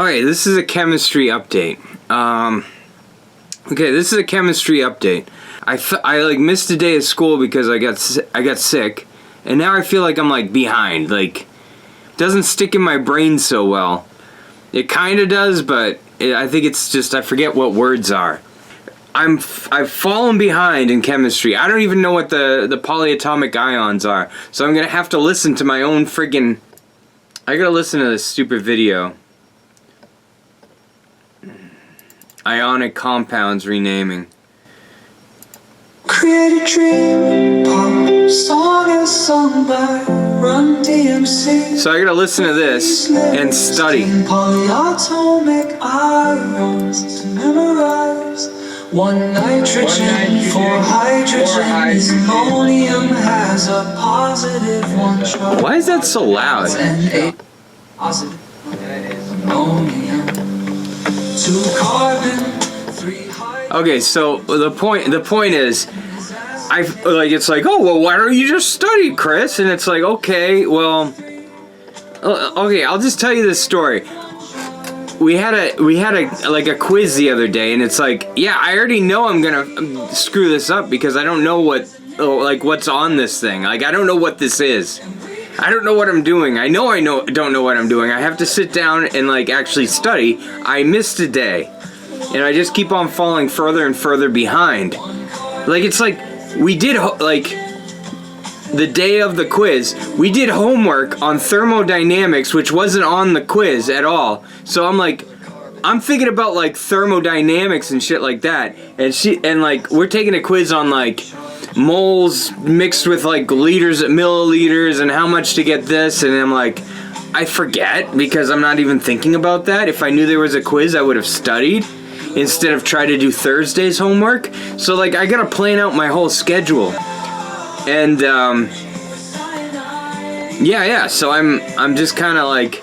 Alright, this is a chemistry update. Okay, this is a chemistry update. I like missed a day of school because I got sick, and now I feel like I'm like behind. Like, it doesn't stick in my brain so well. It kind of does, but I think it's just I forget what words are. I've fallen behind in chemistry. I don't even know what the polyatomic ions are, so I'm gonna have to listen to my own friggin'. I gotta listen to this stupid video. Ionic compounds renaming. Create a dream pop song is sung by Run DMC. So I gotta listen to this and study. Polyatomic ions to memorize. One nitrogen, four hydrogen. Ammonium has a positive one charge. Why is that so loud? And a positive ammonium. Two carbon, three hydrogen. Okay, so the point is, it's like, oh well, why don't you just study, Chris? And it's like, okay, well, okay, I'll just tell you this story. We had a quiz the other day, and it's like, yeah, I already know I'm gonna screw this up because I don't know what's on this thing. Like, I don't know what this is. I don't know what I'm doing. I don't know what I'm doing. I have to sit down and like actually study. I missed a day, and I just keep on falling further and further behind. Like, it's like we did the day of the quiz, we did homework on thermodynamics, which wasn't on the quiz at all. So I'm thinking about like thermodynamics and shit like that, and like we're taking a quiz on like moles mixed with like liters, milliliters, and how much to get this, and I'm like, I forget because I'm not even thinking about that. If I knew there was a quiz, I would have studied instead of try to do Thursday's homework. So like I gotta plan out my whole schedule. And yeah, so I'm just kind of like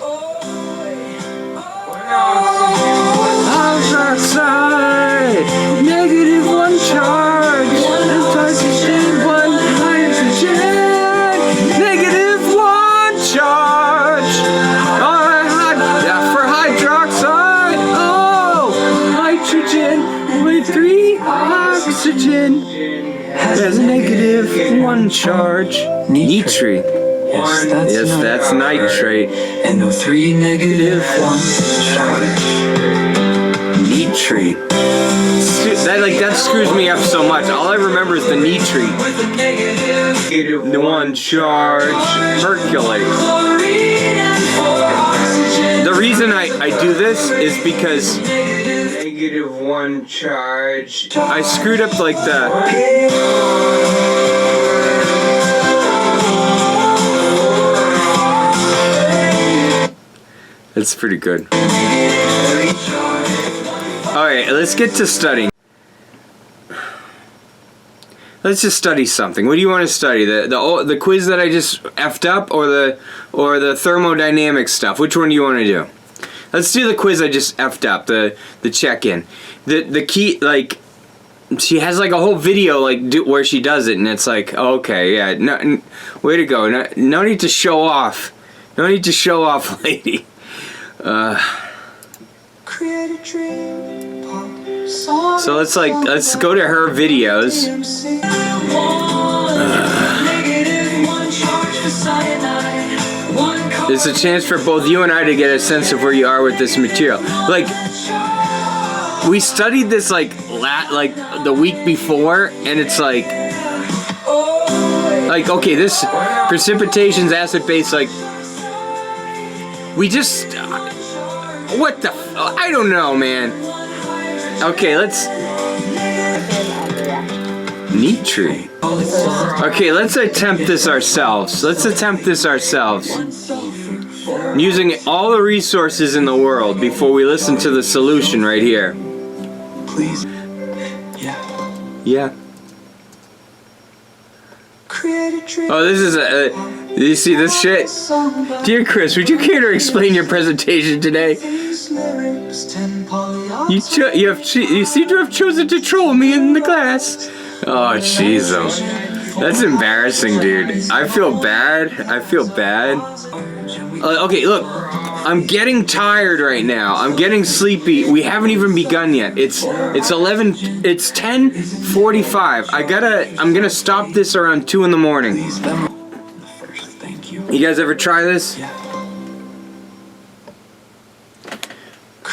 outside, negative one charge, hydrogen, one hydrogen, negative one charge, for hydroxide, oh, nitrogen with 3 oxygen. Has negative one charge. Nitrate. Yes, that's nitrate. And no 3 negative 1 charge. Nitrate. That screws me up so much. All I remember is the nitrate. The 1 charge. Percolate. The reason I do this is because negative 1 charge. I screwed up like the. That's pretty good. Alright, let's get to studying. Let's just study something. What do you want to study? The quiz that I just effed up, or the thermodynamic stuff? Which one do you want to do? Let's do the quiz I just effed up, the check-in. The key, like, she has like a whole video like where she does it, and it's like, okay, yeah, no, way to go. No need to show off. No need to show off, lady. So let's go to her videos. It's a chance for both you and I to get a sense of where you are with this material. Like, we studied this like the week before, and it's like okay, this precipitation's acid base, like we just what the I don't know, man. Okay, let's nitrate. Okay, let's attempt this ourselves. Using all the resources in the world before we listen to the solution right here. Please. Yeah. Oh, this is you see this shit? Dear Chris, would you care to explain your presentation today? You seem to have chosen to troll me in the class. Oh, Jesus. That's embarrassing, dude. I feel bad. Okay, look. I'm getting tired right now. I'm getting sleepy. We haven't even begun yet. It's 10:45. I'm gonna stop this around 2 in the morning. You guys ever try this?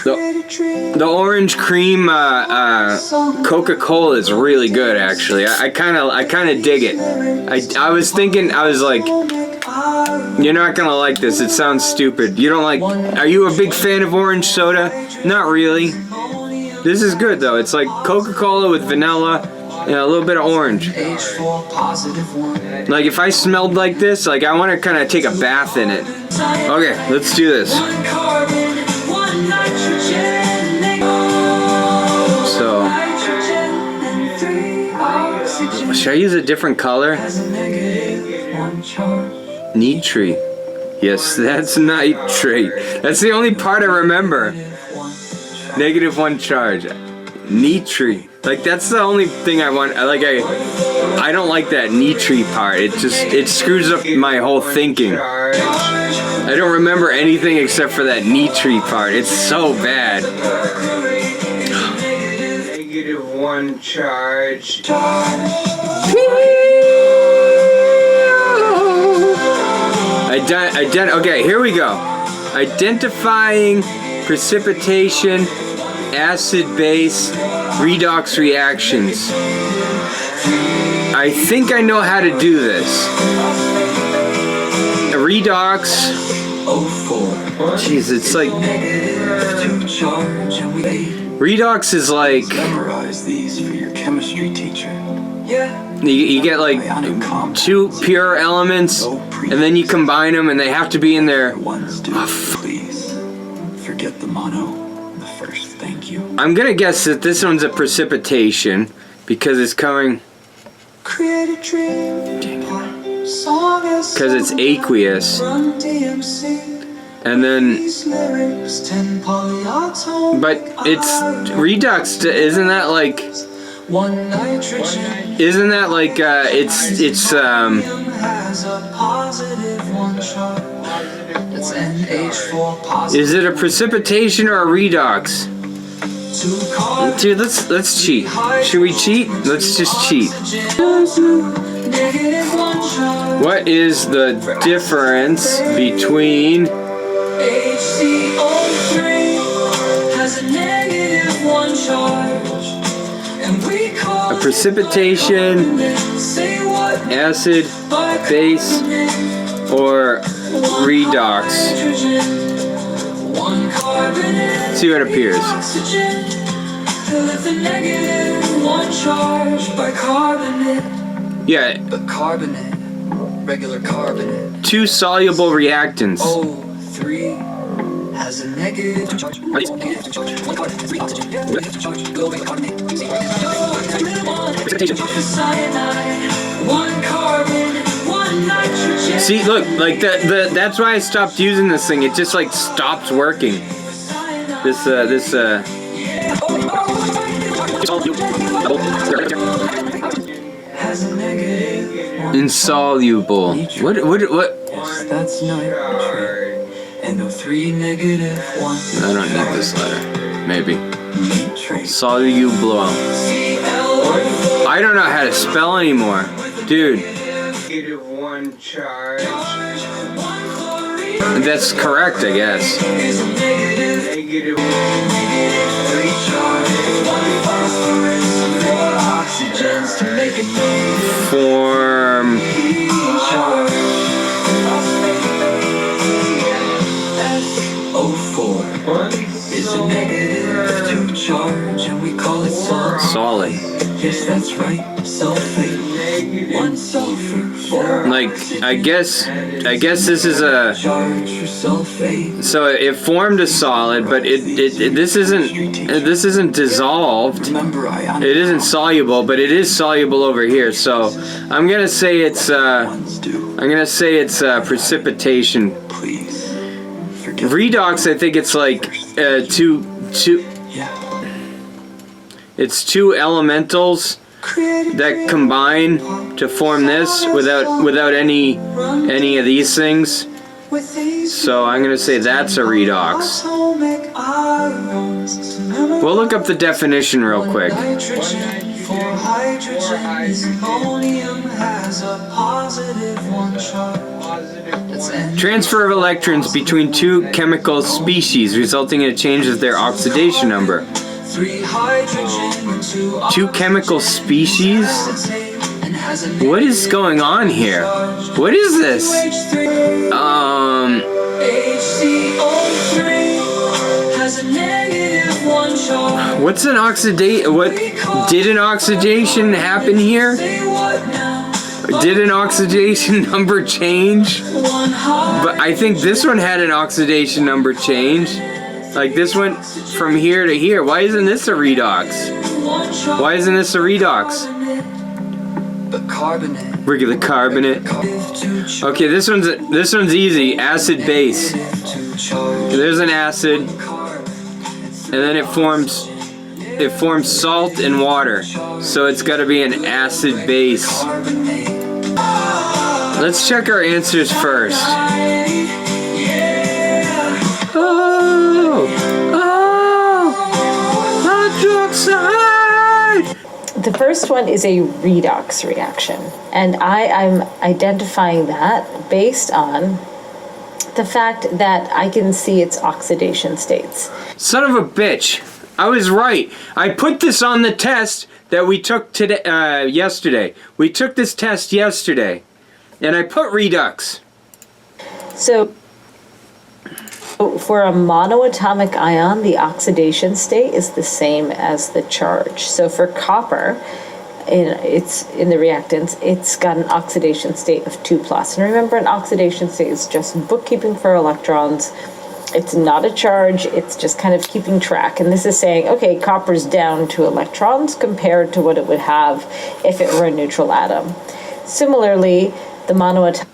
The orange cream Coca-Cola is really good, actually. I kind of dig it. I was thinking, I was like, you're not gonna like this. It sounds stupid. You don't like? Are you a big fan of orange soda? Not really. This is good though. It's like Coca-Cola with vanilla and a little bit of orange. Like if I smelled like this, like I want to kind of take a bath in it. Okay, let's do this. So, should I use a different color? Nitrate. Yes, that's nitrate. That's the only part I remember. -1 charge. Nitrate. Like that's the only thing I want. I don't like that nitrate part. It screws up my whole thinking. I don't remember anything except for that nitrate part. It's so bad. -1 charge. Okay, here we go. Identifying precipitation, acid-base, redox reactions. I think I know how to do this. A redox. Jeez, it's like. Redox is like. Memorize these for your chemistry teacher. You get like 2 pure elements, and then you combine them, and they have to be in there. Please forget the mono. The first thank you. I'm gonna guess that this one's a precipitation because it's coming. Because it's aqueous. And then. But it's redox. Isn't that like? Isn't that like is it a precipitation or a redox? Dude, let's cheat. Should we cheat? Let's just cheat. What is the difference between a precipitation, acid, base, or redox? See what appears. Yeah. Carbonate. Regular carbonate. 2 soluble reactants. O3 has a negative charge. See, look, like that's why I stopped using this thing. It just like stops working. This insoluble. What? That's nitrate. NO3 -1. I don't need this letter. Maybe. Soluble. I don't know how to spell anymore, dude. -1 charge. That's correct, I guess. Form. O4 is a -2 charge, and we call it Solid. Yes, that's right. Sulfate. 1 sulfur. 4. Like, I guess this is a. So it formed a solid, but this isn't dissolved. It isn't soluble, but it is soluble over here. So I'm gonna say it's precipitation. Redox, I think it's like two. It's 2 elementals that combine to form this without any of these things. So I'm going to say that's a redox. We'll look up the definition real quick. Transfer of electrons between two chemical species, resulting in a change of their oxidation number. Two chemical species? What is going on here? What is this? What's an oxidation? What did an oxidation happen here? Did an oxidation number change? But I think this one had an oxidation number change. Like this went from here to here. Why isn't this a redox? Why isn't this a redox? Regular carbonate. Okay, this one's easy. Acid base. There's an acid, and then it forms salt and water. So it's got to be an acid base. Let's check our answers first. Hydroxide! The first one is a redox reaction, and I'm identifying that based on the fact that I can see its oxidation states. Son of a bitch! I was right. I put this on the test that we took today, yesterday. We took this test yesterday, and I put redox. So, for a monoatomic ion, the oxidation state is the same as the charge. So for copper, in the reactants, it's got an oxidation state of 2+. And remember, an oxidation state is just bookkeeping for electrons. It's not a charge, it's just kind of keeping track. And this is saying, okay, copper's down 2 electrons compared to what it would have if it were a neutral atom. Similarly, the monoatomic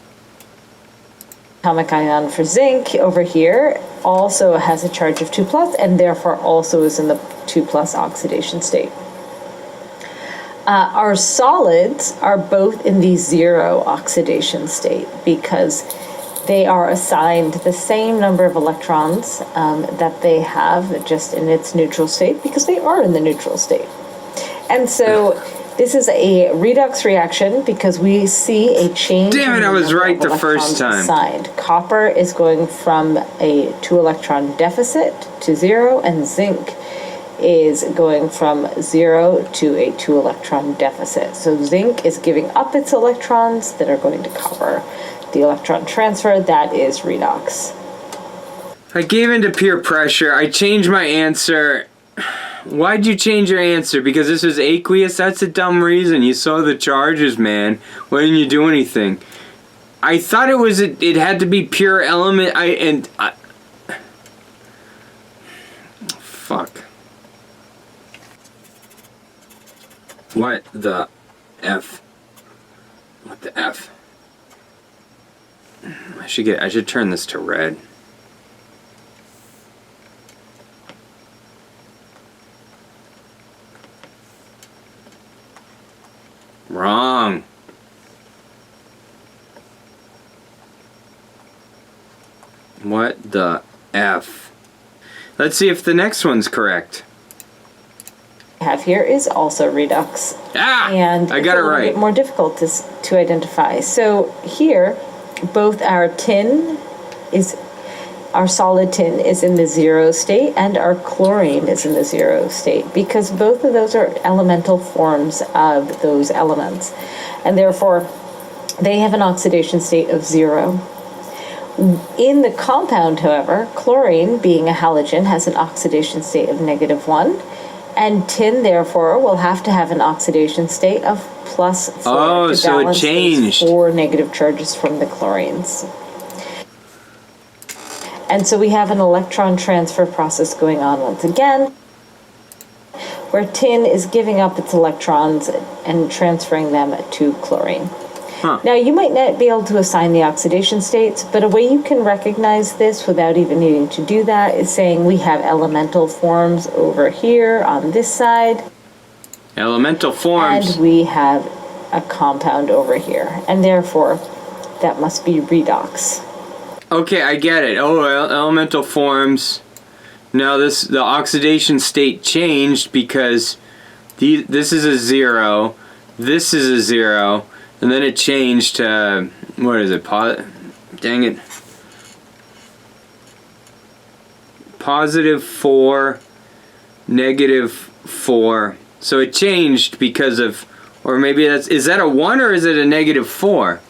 ion for zinc over here also has a charge of 2+, and therefore also is in the 2+ oxidation state. Our solids are both in the 0 oxidation state because they are assigned the same number of electrons that they have just in its neutral state because they are in the neutral state. And so this is a redox reaction because we see a change. Damn it, I was right the first time. Assigned. Copper is going from a 2-electron deficit to 0, and zinc is going from 0 to a 2-electron deficit. So zinc is giving up its electrons that are going to copper. The electron transfer, that is redox. I gave in to peer pressure. I changed my answer. Why'd you change your answer? Because this is aqueous? That's a dumb reason. You saw the charges, man. Why didn't you do anything? I thought it had to be pure element. Fuck. What the F? What the F? I should turn this to red. Wrong. What the F? Let's see if the next one's correct. Have here is also redox. And I got it right. It's a little bit more difficult to identify. So here, both our solid tin is in the 0 state, and our chlorine is in the 0 state, because both of those are elemental forms of those elements, and therefore they have an oxidation state of 0. In the compound, however, chlorine, being a halogen, has an oxidation state of -1, and tin, therefore, will have to have an oxidation state of +4 to balance so it changed. those 4 negative charges from the chlorines. And so we have an electron transfer process going on once again, where tin is giving up its electrons and transferring them to chlorine. Now, you might not be able to assign the oxidation states, but a way you can recognize this without even needing to do that is saying we have elemental forms over here on this side. Elemental forms. And we have a compound over here. And therefore, that must be redox. Okay, I get it. Oh, elemental forms. Now the oxidation state changed because this is a 0, this is a 0, and then it changed to, what is it? Dang it. +4, -4. So it changed because of, or maybe is that a 1 or is it a -4?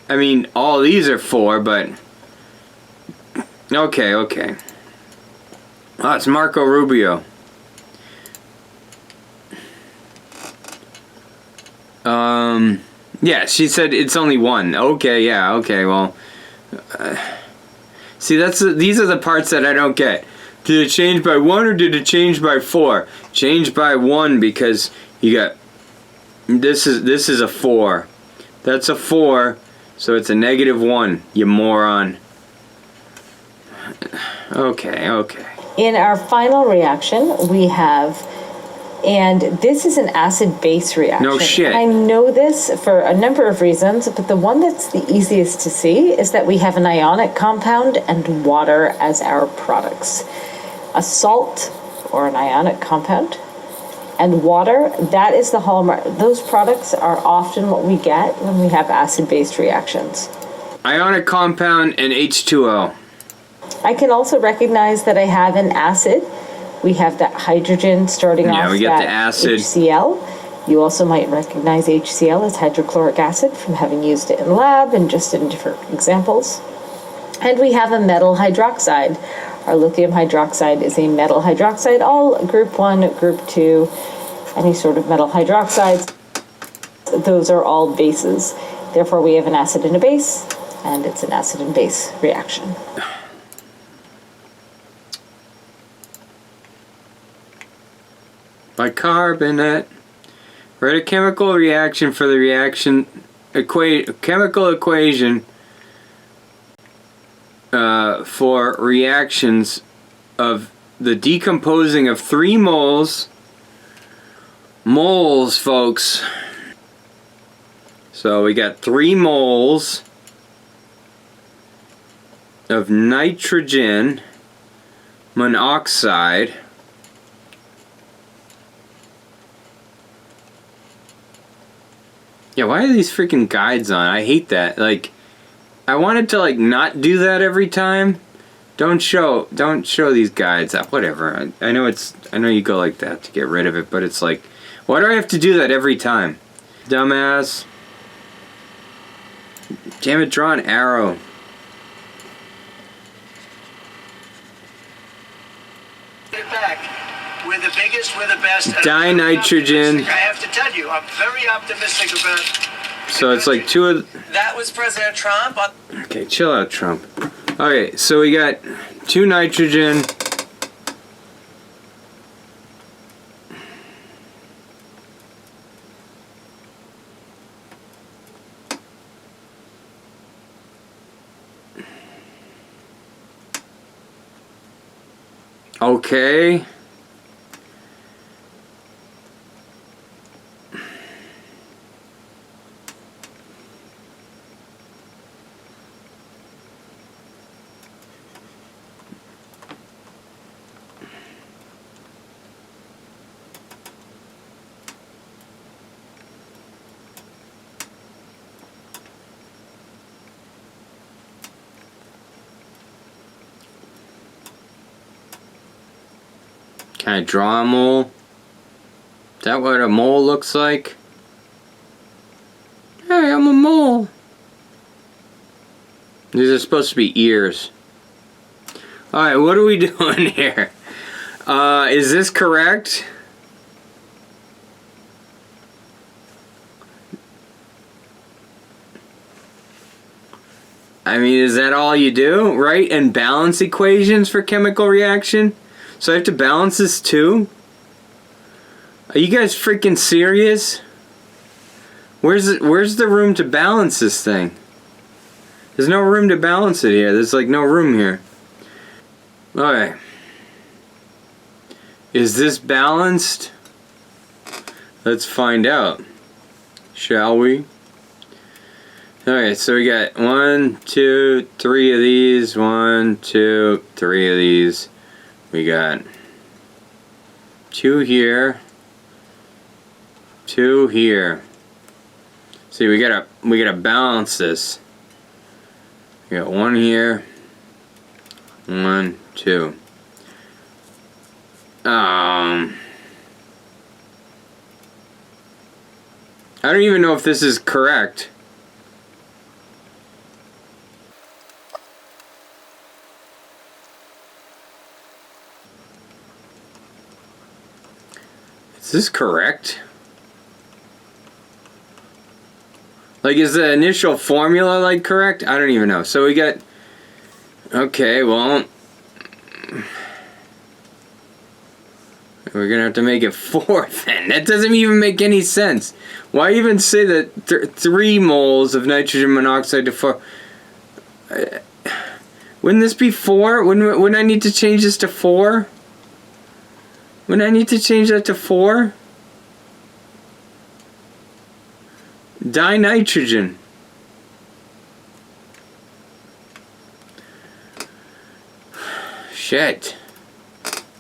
I mean, all these are 4, but okay. Oh, it's Marco Rubio. Yeah, she said it's only 1. Okay, yeah, okay, well. See, these are the parts that I don't get. Did it change by 1 or did it change by 4? Change by 1 because you got, this is a 4. That's a 4, so it's a -1, you moron. Okay. In our final reaction, we have, and this is an acid-base reaction. No shit. I know this for a number of reasons, but the one that's the easiest to see is that we have an ionic compound and water as our products. A salt, or an ionic compound, and water, that is the hallmark. Those products are often what we get when we have acid-based reactions. Ionic compound and H2O. I can also recognize that I have an acid. We have that hydrogen starting off. Yeah, we get that the acid. HCl. You also might recognize HCl as hydrochloric acid from having used it in the lab and just in different examples. And we have a metal hydroxide. Our lithium hydroxide is a metal hydroxide, all group 1, group 2, any sort of metal hydroxides. Those are all bases. Therefore, we have an acid and a base, and it's an acid and base reaction. Bicarbonate. Write a chemical reaction for the reaction chemical equation for reactions of the decomposing of 3 moles, folks. So we got 3 moles of nitrogen monoxide. Yeah, why are these freaking guides on? I hate that. Like, I wanted to like not do that every time. Don't show these guides. Whatever. I know you go like that to get rid of it, but it's like, why do I have to do that every time? Dumbass. Damn it, draw an arrow. We're the biggest, we're the best. Dinitrogen. I have to tell you, I'm very optimistic about. So it's like 2 of. That was President Trump. Okay, chill out, Trump. Okay, so we got 2 nitrogen. Okay. Can I draw a mole? Is that what a mole looks like? Hey, I'm a mole. These are supposed to be ears. Alright, what are we doing here? Is this correct? I mean, is that all you do? Write and balance equations for chemical reaction? So I have to balance this too? Are you guys freaking serious? Where's the room to balance this thing? There's no room to balance it here. There's like no room here. Alright. Is this balanced? Let's find out. Shall we? Alright, so we got 1, 2, 3 of these. 1, 2, 3 of these. We got 2 here. 2 here. See, we gotta balance this. We got 1 here. 1, 2. I don't even know if this is correct. Is this correct? Like, is the initial formula, like, correct? I don't even know. So we got... Okay, well... We're gonna have to make it 4 then. That doesn't even make any sense. Why even say that 3 moles of nitrogen monoxide to 4... wouldn't this be 4? Wouldn't I need to change this to 4? Wouldn't I need to change that to 4? Dinitrogen. Shit.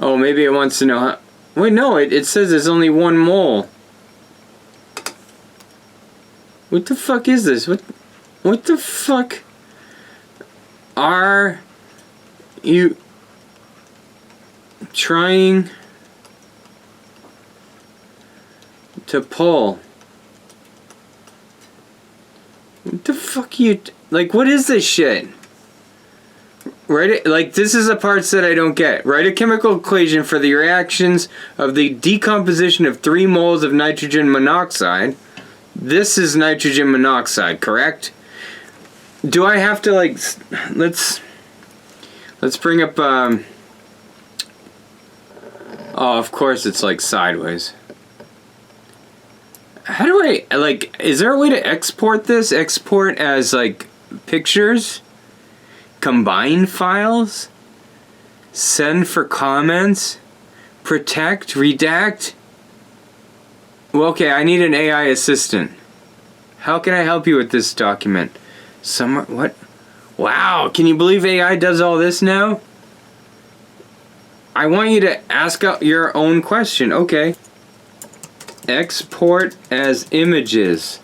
Oh, maybe it wants to know how... Wait, no, it says there's only 1 mole. What the fuck is this? What the fuck are you trying to pull? What the fuck you... Like, what is this shit? Write like, this is the parts that I don't get. Write a chemical equation for the reactions of the decomposition of 3 moles of nitrogen monoxide. This is nitrogen monoxide, correct? Do I have to, like... Let's bring up... Oh, of course it's, like, sideways. How do I... Like, is there a way to export this? Export as, like, pictures? Combine files? Send for comments? Protect? Redact? Well, okay, I need an AI assistant. How can I help you with this document? What? Wow, can you believe AI does all this now? I want you to ask out your own question. Okay. Export as images.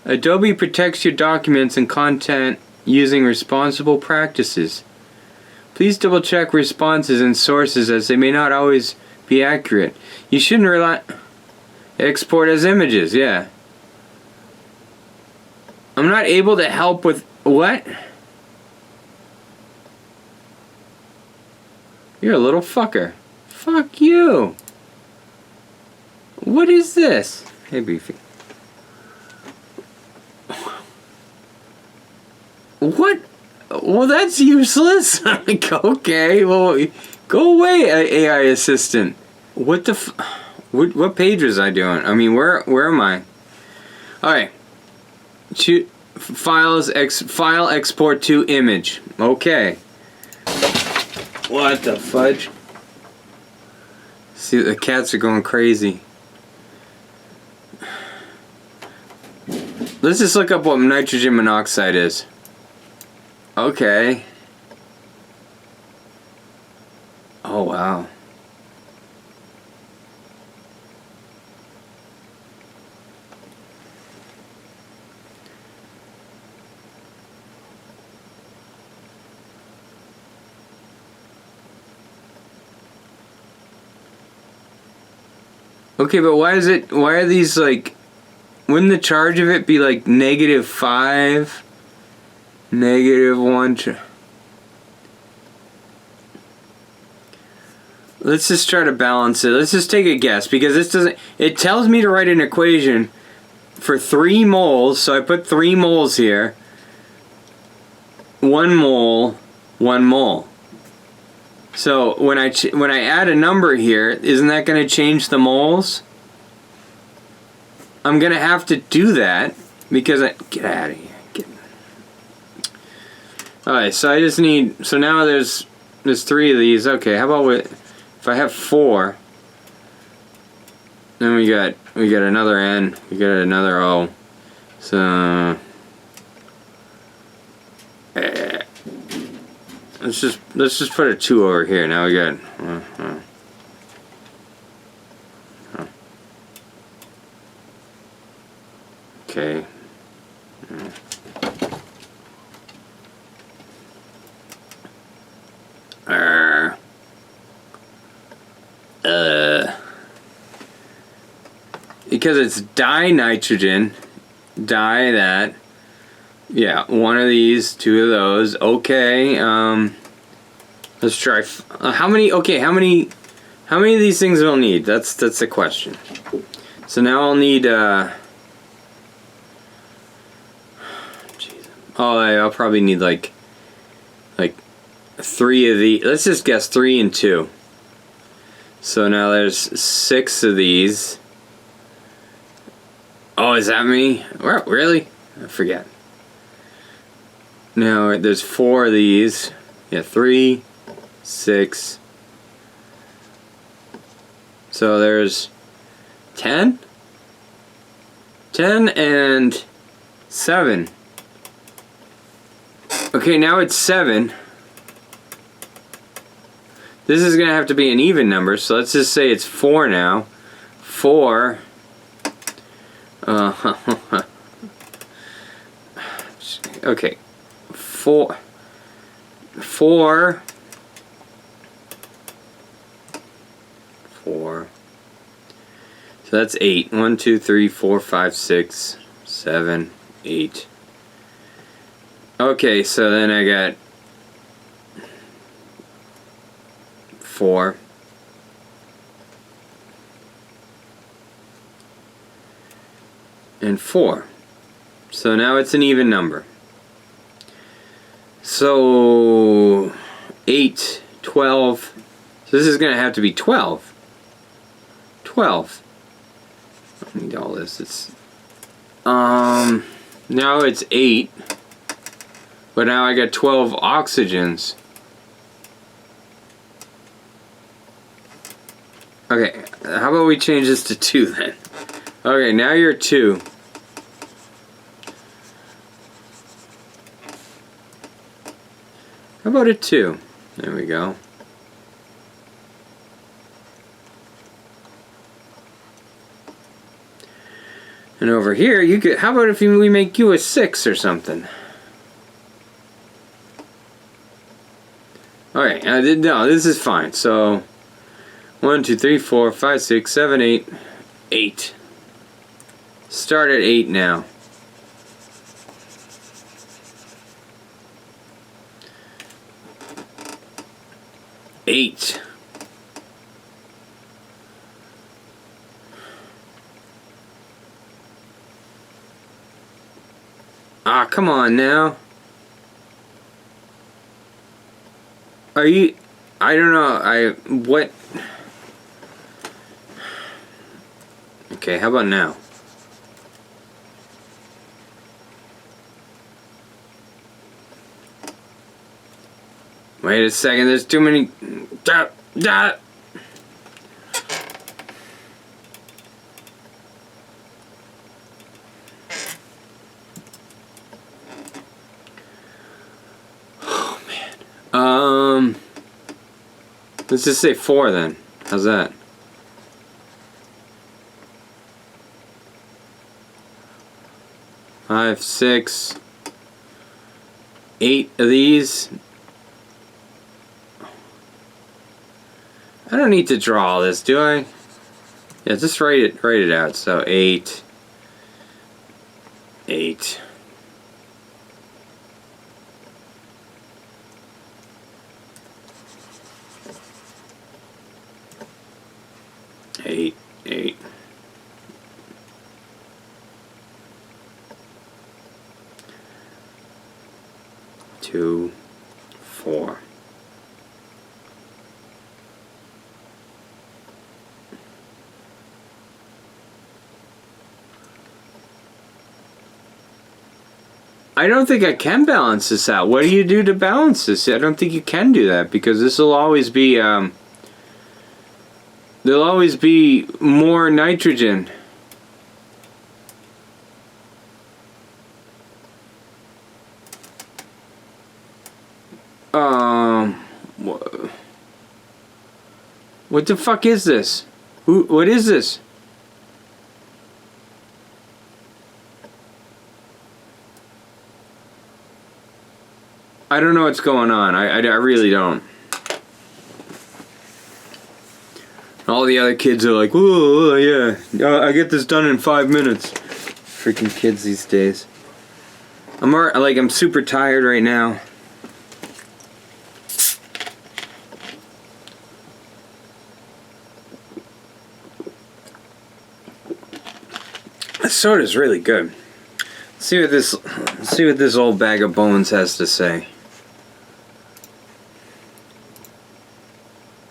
Adobe protects your documents and content using responsible practices. Please double check responses and sources as they may not always be accurate. You shouldn't rely... Export as images, yeah. I'm not able to help with... What? You're a little fucker. Fuck you. What is this? Hey, Beefy. What? Well, that's useless. Like, okay, well, go away, AI assistant. What the what page was I doing? I mean, where am I? Alright. File export to image. Okay. What the fudge? See, the cats are going crazy. Let's just look up what nitrogen monoxide is. Okay. Oh, wow. Okay, but why are these, like, wouldn't the charge of it be like -5, -1? Let's just try to balance it. Let's just take a guess, because this doesn't, it tells me to write an equation for 3 moles, so I put 3 moles here. 1 mole, 1 mole. So when I add a number here, isn't that going to change the moles? I'm going to have to do that because get out of here. Alright, so I just need, so now there's 3 of these. Okay, how about if I have 4, then we got We got another N. We got another O. So let's just put a 2 over here. Now we got. Okay. Because it's dinitrogen, that. Yeah, one of these, 2 of those. Okay. Let's try. How many? Okay, how many of these things we'll need? That's the question. So now I'll need. Jeez. Oh, I'll probably need like 3 of these. Let's just guess 3 and 2. So now there's 6 of these. Oh, is that me? Really? I forget. Now there's 4 of these. Yeah, 3, 6. So there's 10? 10 and 7. Okay, now it's 7. This is going to have to be an even number, so let's just say it's 4 now. 4. Okay. 4. 4. 4. So that's 8. 1, 2, 3, 4, 5, 6, 7, 8. Okay, so then I got 4. And 4. So now it's an even number. So 8, 12. So this is going to have to be 12. 12. I don't need all this. It's now it's 8. But now I got 12 oxygens. Okay, how about we change this to 2 then? Okay, now you're 2. How about a 2? There we go. And over here, you could. How about if we make you a 6 or something? Alright, no, this is fine. So 1, 2, 3, 4, 5, 6, 7, 8. 8. Start at 8 now. Eight. Ah, come on now. Are you... I don't know. What... Okay, how about now? Wait a second, there's too many... Oh, man. Let's just say 4 then. How's that? Five, 6, 8 of these. I don't need to draw all this, do I? Yeah, just write it out. So 8, 8. Eight, 8. Two, 4. I don't think I can balance this out. What do you do to balance this? I don't think you can do that because this will always be there'll always be more nitrogen What the fuck is this? What is this? I don't know what's going on. I really don't. All the other kids are like, "Oh yeah, I get this done in 5 minutes." Freaking kids these days. I'm super tired right now. This soda's really good. Let's see what this old bag of bones has to say.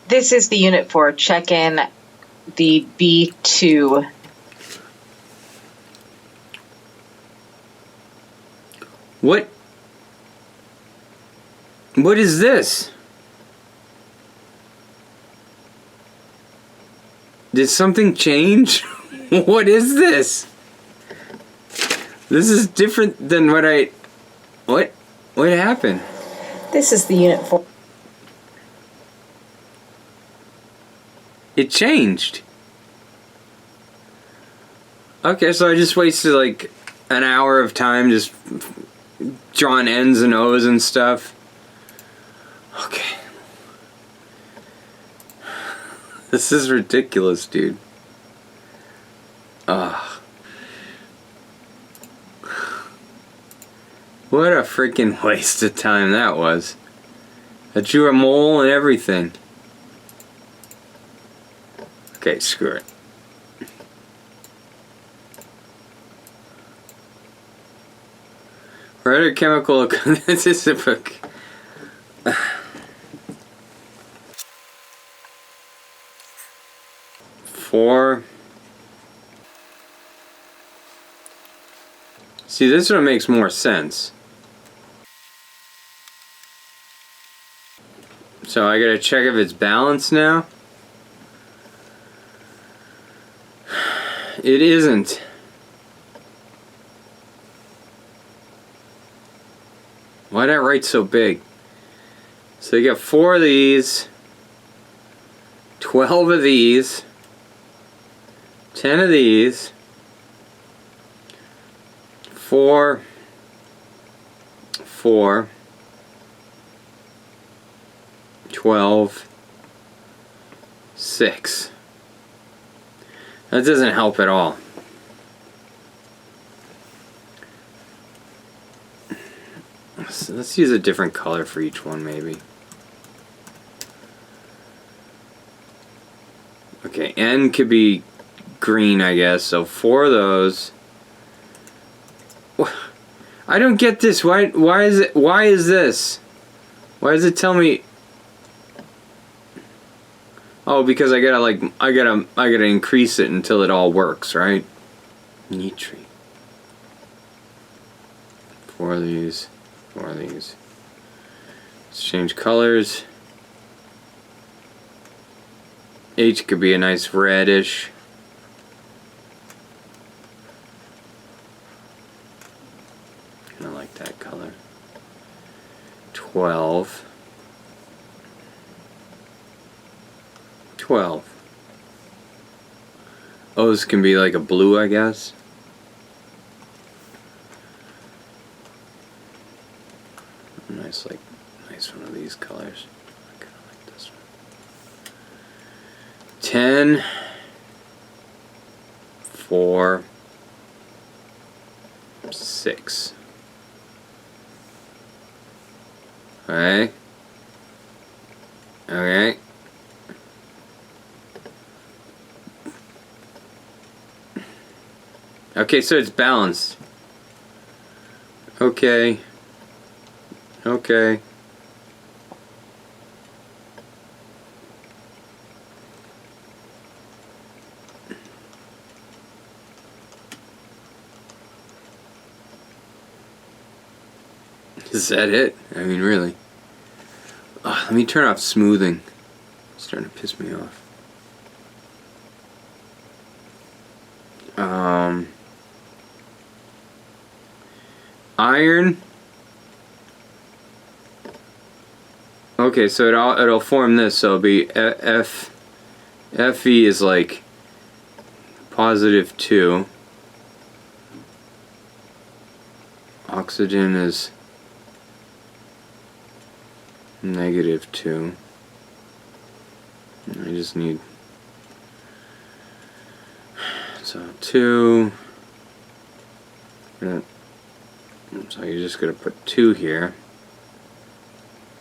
This is the unit for check-in, the B2. What is this? Did something change? What is this? This is different than what happened? This is the unit for... It changed. Okay, so I just wasted like an hour of time just drawing N's and O's and stuff. Okay. This is ridiculous, dude. Ugh. What a freaking waste of time that was. I drew a mole and everything. Okay, screw it. Write a chemical. This is a book. Four. See, this one makes more sense. So I gotta check if it's balanced now. It isn't. Why did I write so big? So you got 4 of these, 12 of these, 10 of these, 4, 4, 12, 6. That doesn't help at all. So let's use a different color for each one, maybe. Okay, N could be green, I guess. So 4 of those. I don't get this. Why is it? Why is this? Why does it tell me? Oh, because I gotta increase it until it all works, right? Nitrate. 4 of these, 4 of these. Let's change colors. H could be a nice reddish. I like that color. 12. 12. O's can be like a blue, I guess. Nice one of these colors. I kind of like this one. 10, 4, 6. Okay. Okay. Okay, so it's balanced. Okay. Okay. Is that it? I mean, really. Let me turn off smoothing. It's starting to piss me off. Iron. Okay, so it'll form this, so it'll be Fe is like positive 2. Oxygen is negative 2. I just need, so 2. So you're just gonna put 2 here,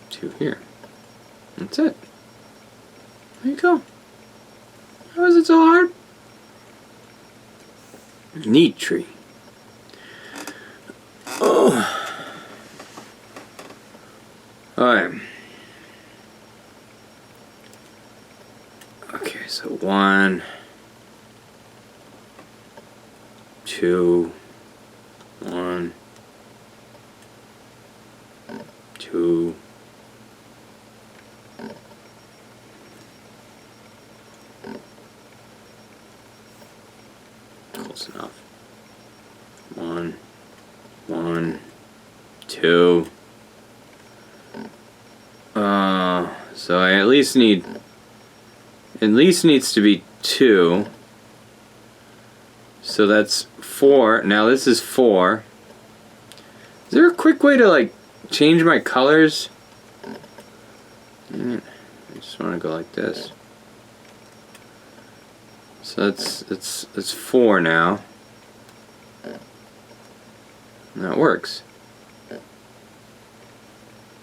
2 here. That's it. There you go. How is it so hard? Neat tree. Oh. Alright. Okay, so 1, 2, 1, 2. Close enough. 1, 1, 2. So I at least needs to be 2. So that's 4. Now this is 4. Is there a quick way to like change my colors? I just want to go like this. So that's 4 now. That works.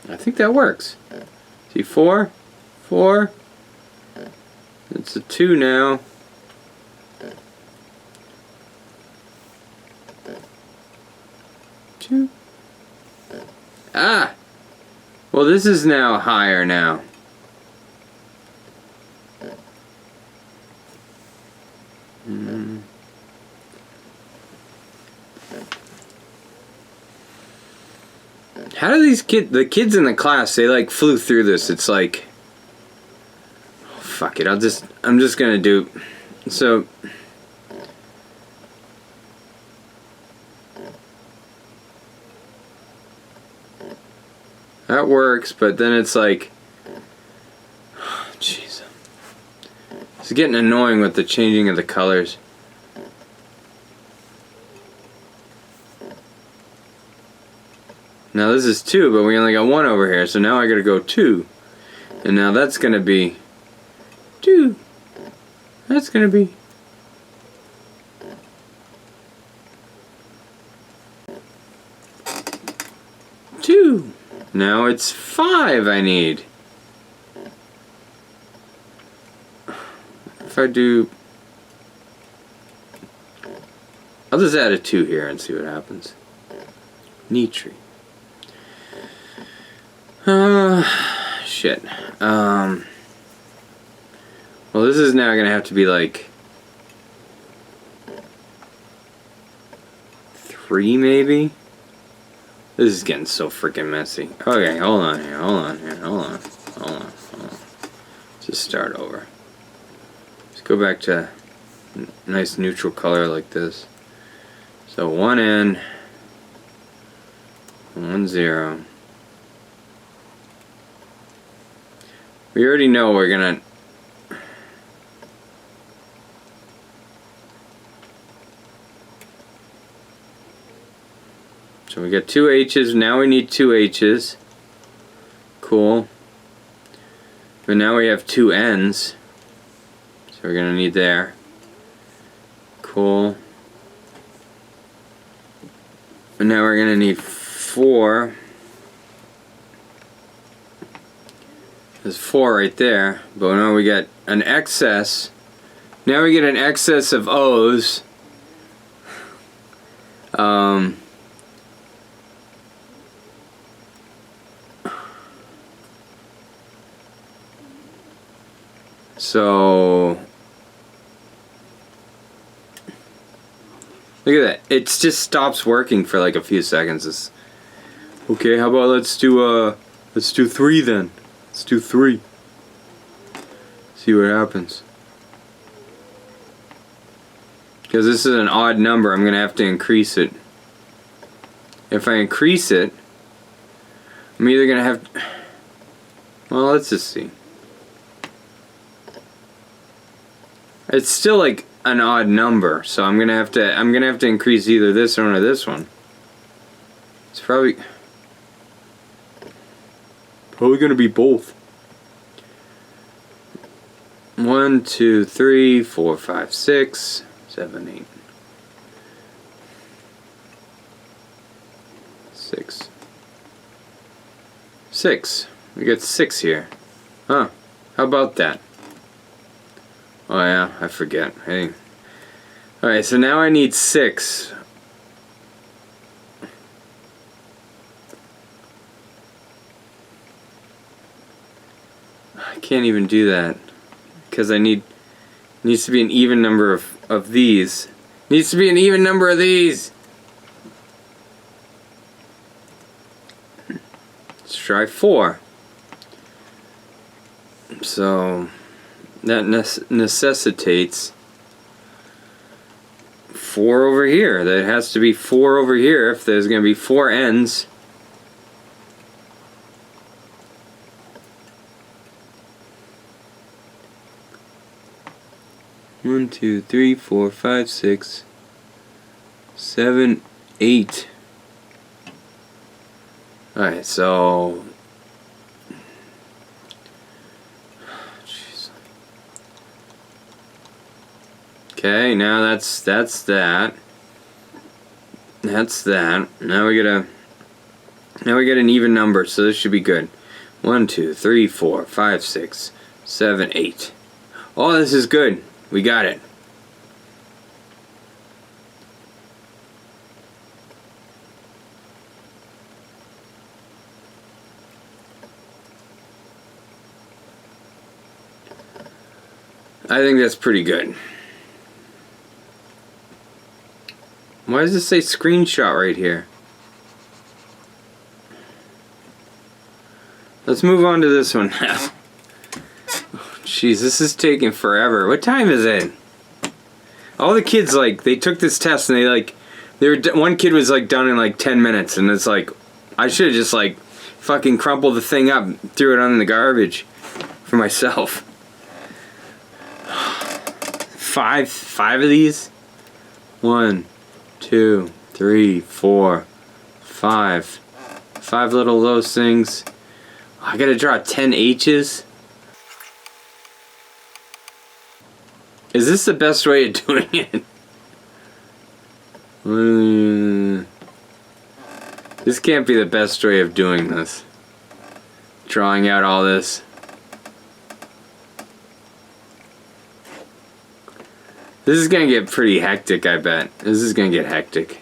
I think that works. See, 4, 4. It's a 2 now. Two. Ah! Well, this is now higher now. How do these the kids in the class, they like flew through this. It's like, oh, fuck it. I'm just gonna do, so. That works, but then it's like, jeez. It's getting annoying with the changing of the colors. Now this is 2, but we only got 1 over here, so now I gotta go 2. And now that's gonna be 2. That's gonna be 2. Now it's 5 I need. If I do, I'll just add a 2 here and see what happens. Neat tree. Shit. Well, this is now gonna have to be like 3 maybe? This is getting so freaking messy. Okay, hold on here, hold on. Just start over. Let's go back to a nice neutral color like this. So 1 N, 1 0. We already know we're gonna. So we got 2 H's, now we need 2 H's. Cool. But now we have 2 N's. So we're gonna need there. Cool. And now we're gonna need 4. There's 4 right there, but now we got an excess. Now we get an excess of O's. So look at that. It just stops working for like a few seconds. Okay, how about let's do 3 then. Let's do 3. See what happens. Because this is an odd number, I'm going to have to increase it. If I increase it, I'm either going to have... Well, let's just see. It's still like an odd number, so I'm gonna have to increase either this one or this one. It's probably gonna be both. 1, 2, 3, 4, 5, 6, 7, 8. 6. 6. We got 6 here. Huh. How about that? Oh yeah, I forget. Hey. Alright, so now I need 6. I can't even do that. Because needs to be an even number of these. Needs to be an even number of these. Let's try 4. So that necessitates 4 over here. That has to be 4 over here if there's going to be 4 ends. One, 2, 3, 4, 5, 6, 7, 8. Alright, so jeez. Okay, now that's that. That's that. Now we get an even number, so this should be good. 1, 2, 3, 4, 5, 6, 7, 8. Oh, this is good. We got it. I think that's pretty good. Why does it say screenshot right here? Let's move on to this one now. Jeez, this is taking forever. What time is it? All the kids, like, they took this test and one kid was like done in like 10 minutes, and it's like, I should have just like fucking crumpled the thing up, threw it on in the garbage for myself. 5 of these? 1, 2, 3, 4, 5. 5 little those things. I gotta draw 10 H's. Is this the best way of doing it? This can't be the best way of doing this. Drawing out all this. This is gonna get pretty hectic, I bet. This is gonna get hectic.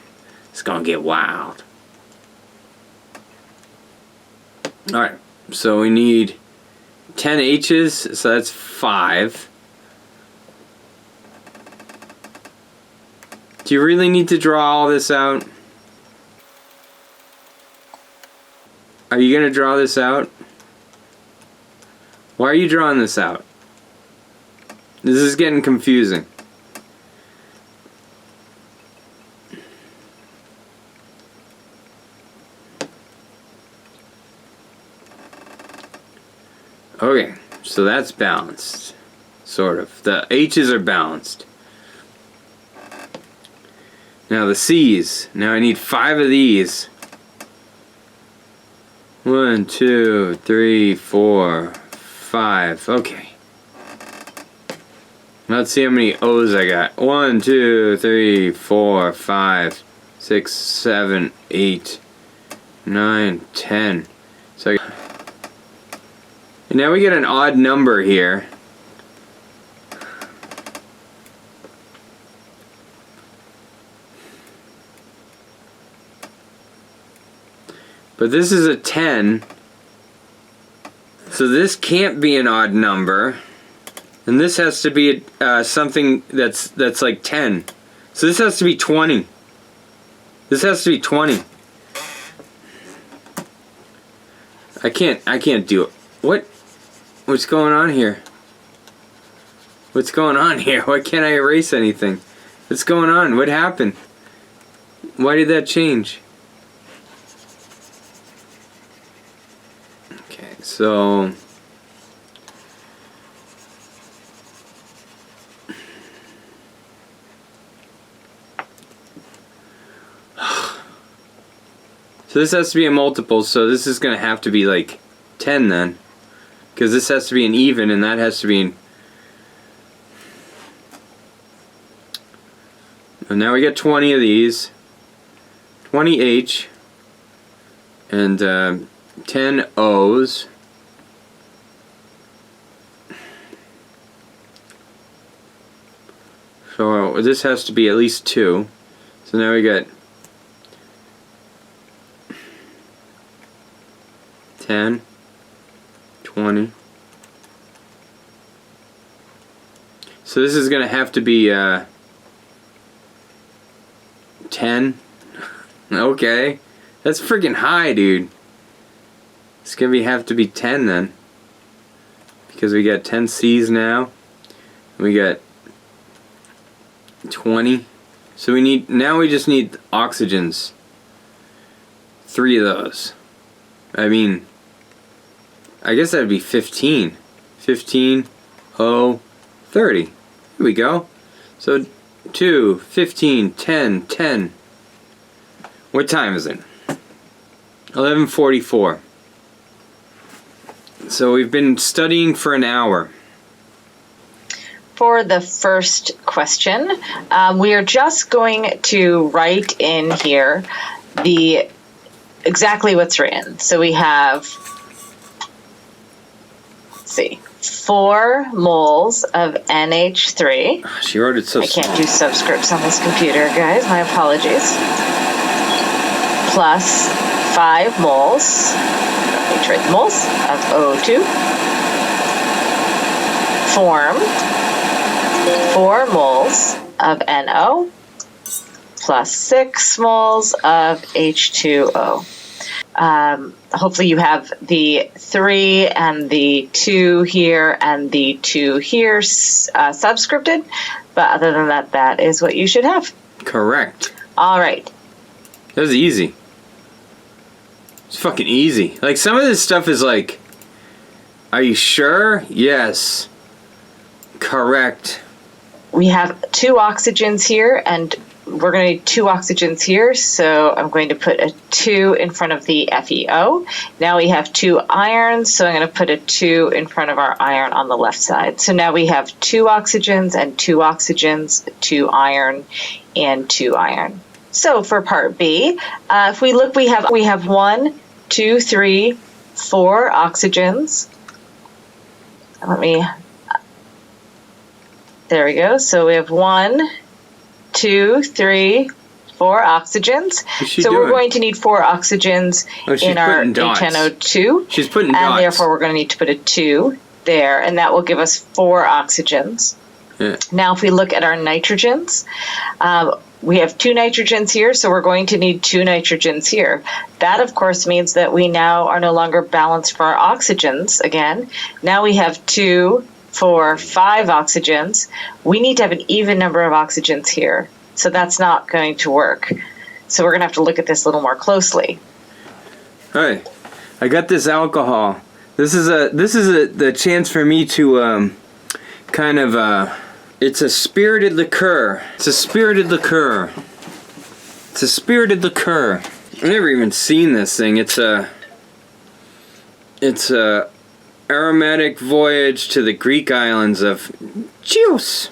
It's gonna get wild. Alright, so we need 10 H's, so that's 5. Do you really need to draw all this out? Are you gonna draw this out? Why are you drawing this out? This is getting confusing. Okay, so that's balanced. Sort of. The H's are balanced. Now the C's. Now I need 5 of these. 1, 2, 3, 4, 5. Okay. Let's see how many O's I got. 1, 2, 3, 4, 5, 6, 7, 8, 9, 10. So and now we get an odd number here. But this is a 10. So this can't be an odd number. And this has to be something that's like 10. So this has to be 20. This has to be 20. I can't do it. What's going on here? What's going on here? Why can't I erase anything? What's going on? What happened? Why did that change? Okay, so So this has to be a multiple, so this is going to have to be like 10 then. Because this has to be an even, and that has to be an... And now we got 20 of these. 20 H. And 10 O's. So this has to be at least 2. So now we got 10, 20. So this is going to have to be 10. Okay. That's freaking high, dude. It's going to have to be 10 then. Because we got 10 C's now. We got 20. So we need, now we just need oxygens. 3 of those. I mean, I guess that would be 15. 15, O, 30. Here we go. So 2, 15, 10, 10. What time is it? 11:44. So we've been studying for an hour. For the first question, we are just going to write in here the exactly what's written. So we have, let's see, 4 moles of NH3. She wrote it so I can't do subscripts on this computer, guys. My apologies. Plus 5 moles, let me write the moles, of O2. Form 4 moles of NO plus 6 moles of H2O. Hopefully you have the 3 and the 2 here and the 2 here subscripted, but other than that, that is what you should have. correct. All right. That was easy. It's fucking easy. Like, some of this stuff is like, are you sure? Yes. Correct. We have 2 oxygens here, and we're going to need 2 oxygens here, so I'm going to put a 2 in front of the FeO. Now we have 2 irons, so I'm going to put a 2 in front of our iron on the left side. So now we have 2 oxygens and 2 oxygens, 2 iron, and 2 iron. So for part B, if we look, we have 1, 2, 3, 4 oxygens. There we go. So we have 1, 2, 3, 4 oxygens. So we're going to need 4 oxygens in our HNO2. She's putting dots. And therefore we're going to need to put a 2 there, and that will give us 4 oxygens. Yeah. Now if we look at our nitrogens, we have 2 nitrogens here, so we're going to need 2 nitrogens here. That, of course, means that we now are no longer balanced for our oxygens again. Now we have 2, 4, 5 oxygens. We need to have an even number of oxygens here, so that's not going to work. So we're going to have to look at this a little more closely. Hey, I got this alcohol. This is the chance for me to kind of it's a spirited liqueur. It's a spirited liqueur. It's a spirited liqueur. I've never even seen this thing. It's a aromatic voyage to the Greek islands of Chios.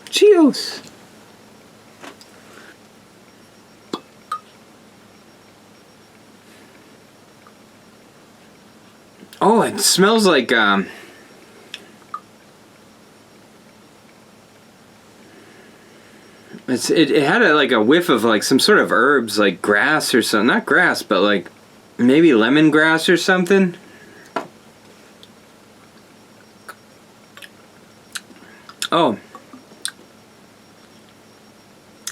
Chios. Oh, it smells like it had a whiff of like some sort of herbs, like grass or something. Not grass, but like maybe lemongrass or something. Oh,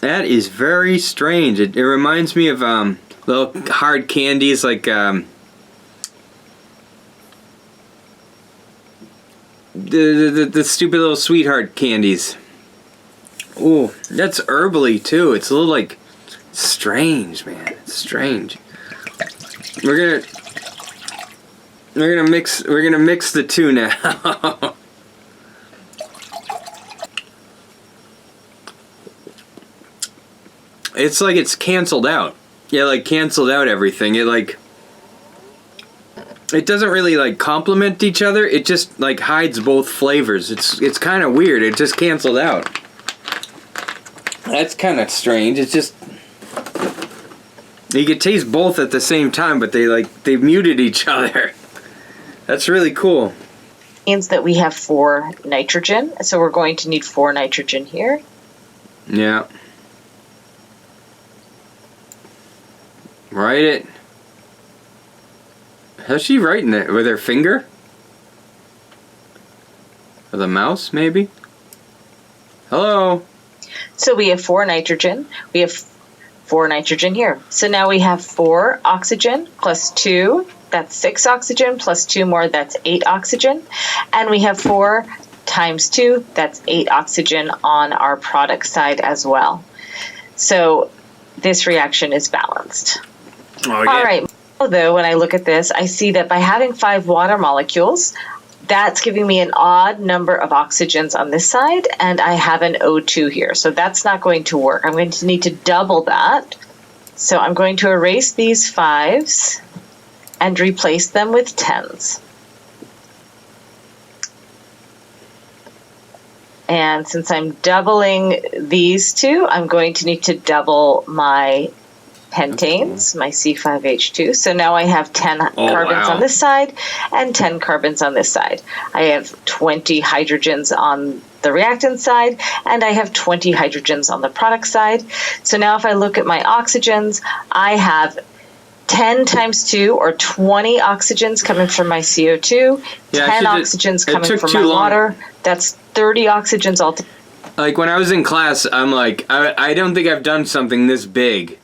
that is very strange. It reminds me of little hard candies like the stupid little sweetheart candies. Ooh, that's herbally too. It's a little like strange, man. It's strange. We're gonna mix the two now. It's like it's canceled out. Yeah, like canceled out everything. It doesn't really like complement each other. It just like hides both flavors. It's kind of weird. It just canceled out. That's kind of strange. It's just you could taste both at the same time, but they muted each other. That's really cool. Means that we have 4 nitrogen, so we're going to need 4 nitrogen here. Yeah. Write it. How's she writing it? With her finger? With a mouse, maybe? Hello? So we have 4 nitrogen. We have 4 nitrogen here. So now we have 4 oxygen plus 2. That's 6 oxygen plus 2 more. That's 8 oxygen. And we have 4 times 2. That's 8 oxygen on our product side as well. So this reaction is balanced. Oh, yeah. All right. Though, when I look at this, I see that by having 5 water molecules, that's giving me an odd number of oxygens on this side, and I have an O2 here. So that's not going to work. I'm going to need to double that. So I'm going to erase these 5s and replace them with 10s. And since I'm doubling these 2, I'm going to need to double my pentanes, my C5H2. So now I have 10 carbons on this side and 10 carbons on this side. I have 20 hydrogens on the reactant side, and I have 20 hydrogens on the product side. So now if I look at my oxygens, I have 10 times 2, or 20 oxygens coming from my CO2, Yeah, 10 oxygens coming from my water. That's 30 oxygens altogether. Like when I was in class, I'm like, I don't think I've done something this big.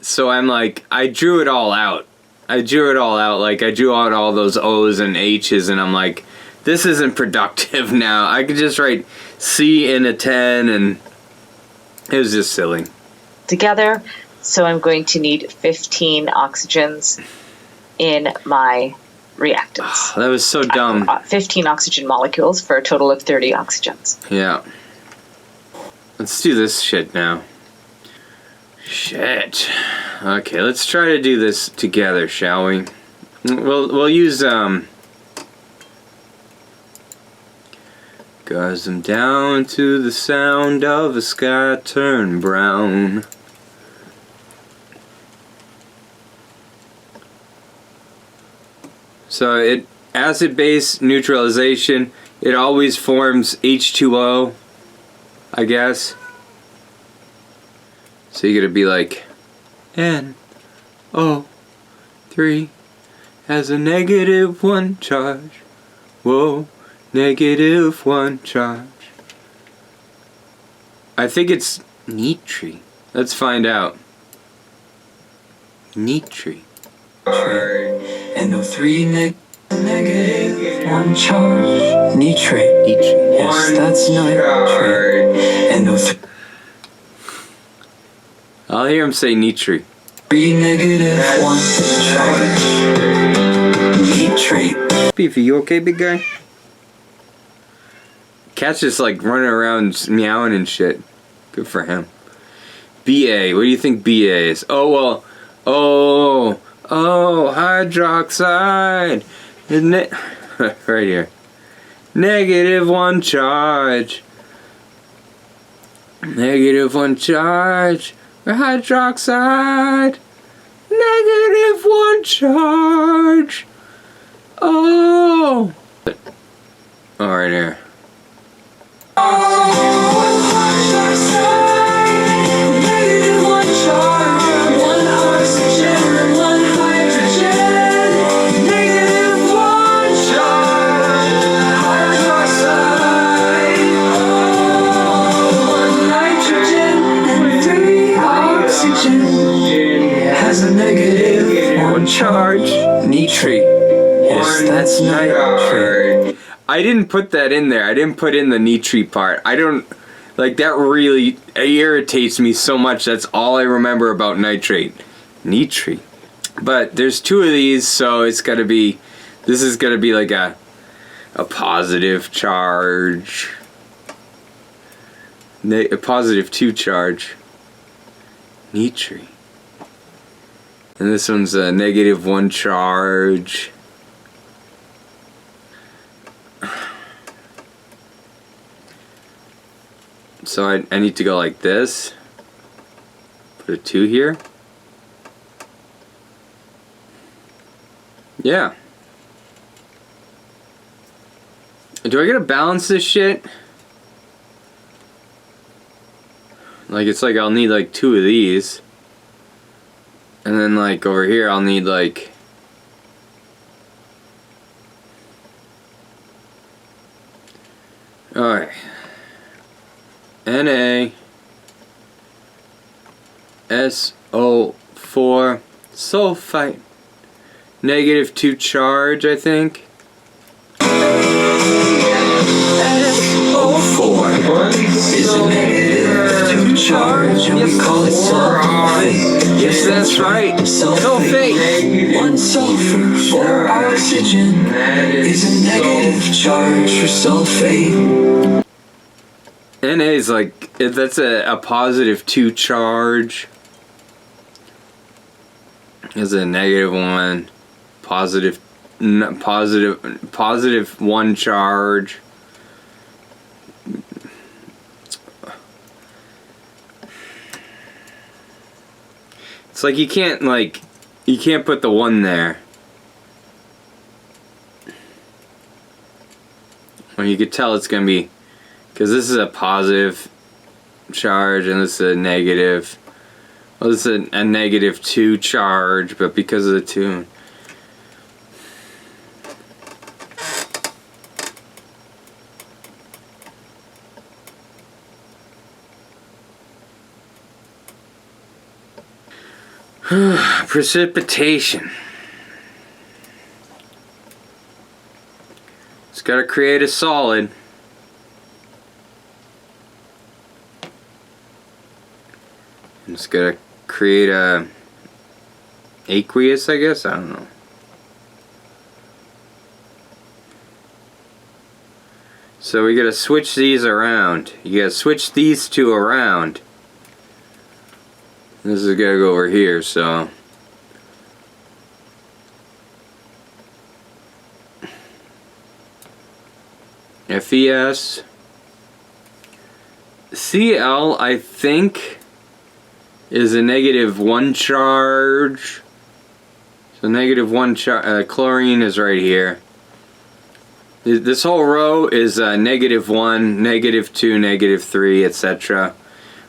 So I'm like, I drew it all out. Like I drew out all those O's and H's, and I'm like, this isn't productive now. I could just write C in a 10, and it was just silly. Together, so I'm going to need 15 oxygens in my reactants. That was so dumb. 15 oxygen molecules for a total of 30 oxygens. Yeah. Let's do this shit now. Shit. Okay, let's try to do this together, shall we? We'll use Cause I'm down to the sound of a sky turn brown. So it acid-base neutralization, it always forms H2O, I guess. So you gotta be like NO3 has a -1 charge. Whoa, -1 charge. I think it's nitre. Let's find out. Nitre. NO3 -1 charge. Nitrate. Yes, that's nitrate. NO3 I'll hear him say nitre. -1 charge. Nitrate. Beefy, you okay, big guy? Cat's just like running around meowing and shit. Good for him. BA, what do you think BA is? Oh, well, hydroxide. Isn't it? Right here. -1 charge. -1 charge. Hydroxide. -1 charge. Oh, right here. Charge. Nitrate. Yes, that's nitrate. I didn't put that in there. I didn't put in the nitrate part. I don't, like, that really irritates me so much. That's all I remember about nitrate. Nitrate. But there's 2 of these, so it's gotta be, this is gonna be like a positive charge. A +2 charge. Nitrate. And this one's a -1 charge. So I need to go like this. Put a 2 here. Yeah. Do I gotta balance this shit? Like, it's like I'll need like 2 of these. And then like over here I'll need like... Alright. Na SO4 sulfite. -2 charge, I think. SO4 is a -2 charge, and we call it sulfite. Yes, that's right. Sulfate. 1 sulfur, 4 oxygen is a negative charge for sulfate. Na is like, that's a +2 charge. Is a -1. Positive 1 charge. It's like you can't put the 1 there. Well, you could tell it's gonna be, because this is a positive charge and this is a negative. Well, this is a -2 charge, but because of the 2. Precipitation. It's got to create a solid. It's got to create a aqueous, I guess. I don't know. So we got to switch these around. You got to switch these 2 around. This is gotta go over here, so FES Cl, I think, is a -1 charge. So -1 charge. Chlorine is right here. This whole row is -1, -2, -3, etc.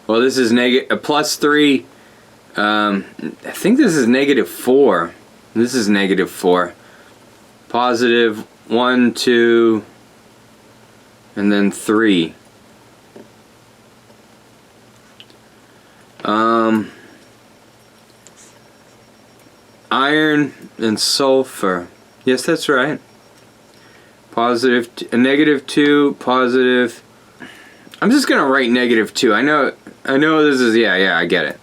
Well, this is +3. I think this is -4. This is -4. Positive 1, 2, and then 3. Iron and sulfur. Yes, that's right. Positive, -2, positive. I'm just gonna write -2. I know this is, yeah, I get it.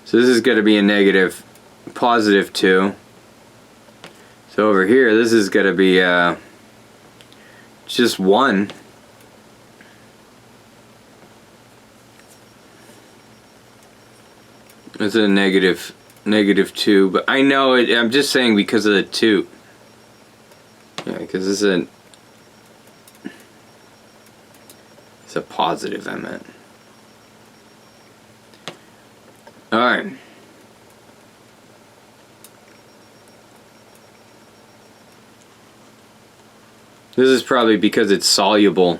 So this is going to be a +2. So over here, this is going to be just 1. It's a -2, but I know it. I'm just saying because of the 2. Yeah, because it's a positive, I meant. Alright. This is probably because it's soluble.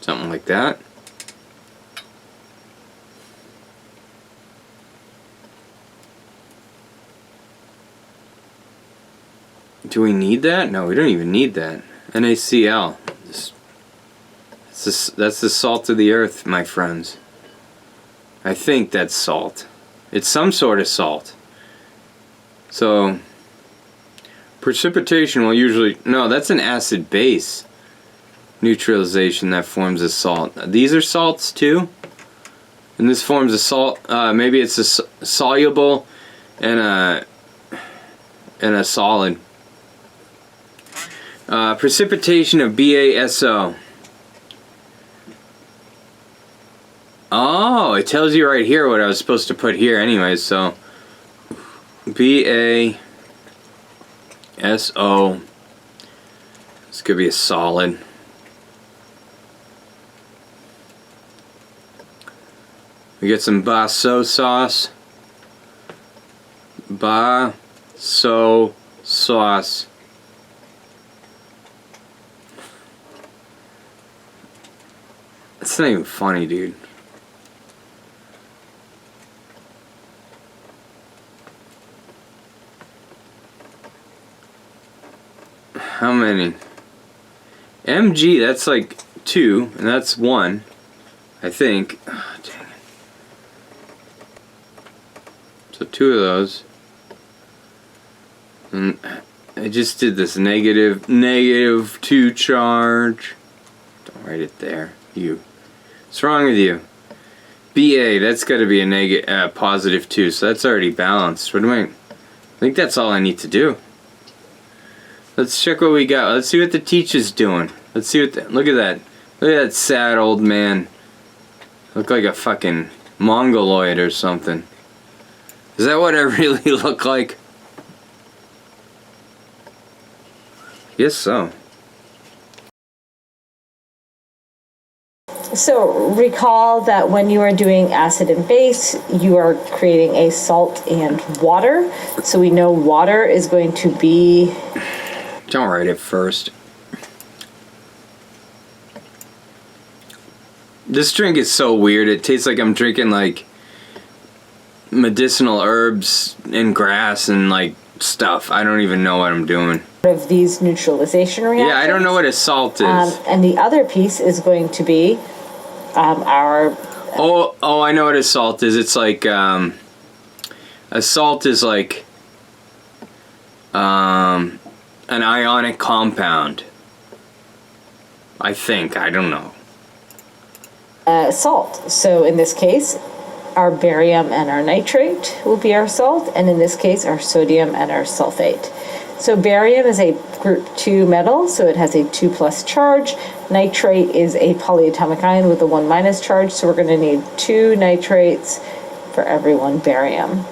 Something like that. Do we need that? No, we don't even need that. NaCl. That's the salt of the earth, my friends. I think that's salt. It's some sort of salt. So, precipitation will usually... No, that's an acid base. Neutralization that forms a salt. These are salts too? And this forms a salt... maybe it's a soluble and a solid. Precipitation of BaSO. Oh, it tells you right here what I was supposed to put here anyway, so BaSO. This could be a solid. We get some baso sauce. Baso sauce. It's not even funny, dude. How many? MG, that's like 2, and that's 1, I think. Oh, dang it. So 2 of those. And I just did this negative 2 charge. Don't write it there. You. What's wrong with you? BA, that's got to be a positive 2, so that's already balanced. What do I think that's all I need to do. Let's check what we got. Let's see what the teacher's doing. Let's see what look at that. Look at that sad old man. Look like a fucking mongoloid or something. Is that what I really look like? Yes, so. So recall that when you are doing acid and base, you are creating a salt and water. So we know water is going to be... Don't write it first. This drink is so weird. It tastes like I'm drinking like medicinal herbs and grass and like stuff. I don't even know what I'm doing. Of these neutralization reactions. Yeah, I don't know what a salt is. And the other piece is going to be our... Oh, I know what a salt is. It's like, a salt is like, an ionic compound. I think. I don't know. Salt. So in this case, our barium and our nitrate will be our salt, and in this case, our sodium and our sulfate. So barium is a group 2 metal, so it has a 2+ charge. Nitrate is a polyatomic ion with a 1- charge, so we're going to need 2 nitrates for every 1 barium.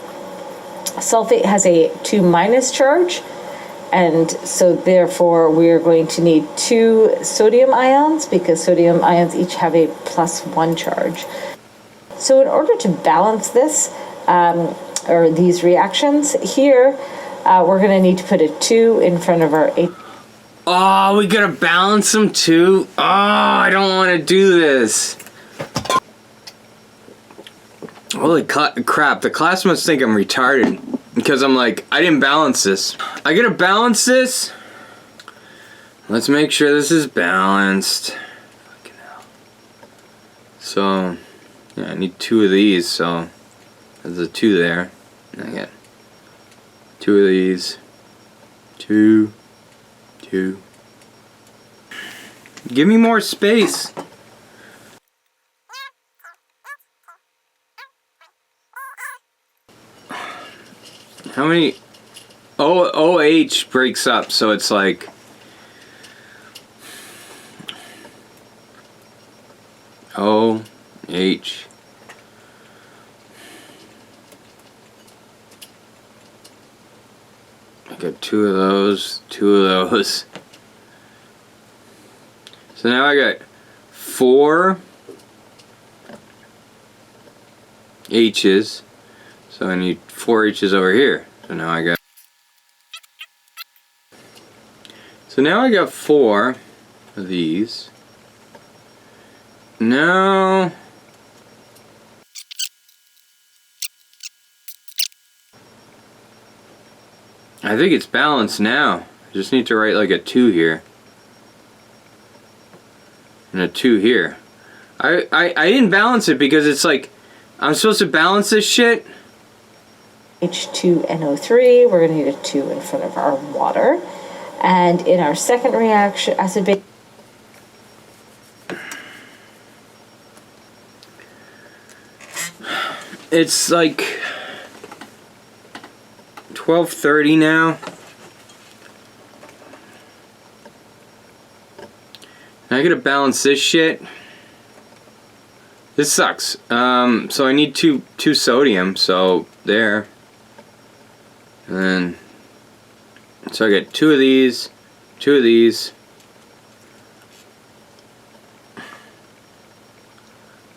Sulfate has a 2- charge, and so therefore we're going to need 2 sodium ions because sodium ions each have a +1 charge. So in order to balance this, or these reactions here, we're going to need to put a 2 in front of our 8. Oh, we gotta balance them too? Oh, I don't want to do this. Holy crap, the class must think I'm retarded. Because I'm like, I didn't balance this. I gotta balance this? Let's make sure this is balanced. Fucking hell. So, yeah, I need 2 of these, so there's a 2 there. And I got 2 of these. 2. Give me more space. How many? OH breaks up, so it's like OH. I got 2 of those, 2 of those. So now I got 4 H's. So I need 4 H's over here. So now I got 4 of these. Now I think it's balanced now. I just need to write like a 2 here. And a 2 here. I didn't balance it because it's like I'm supposed to balance this shit. H2NO3, we're going to need a 2 in front of our water. And in our second reaction, acid base. It's like 12:30 now. I gotta balance this shit. This sucks. So I need two sodium, so there. And then, so I get 2 of these, 2 of these.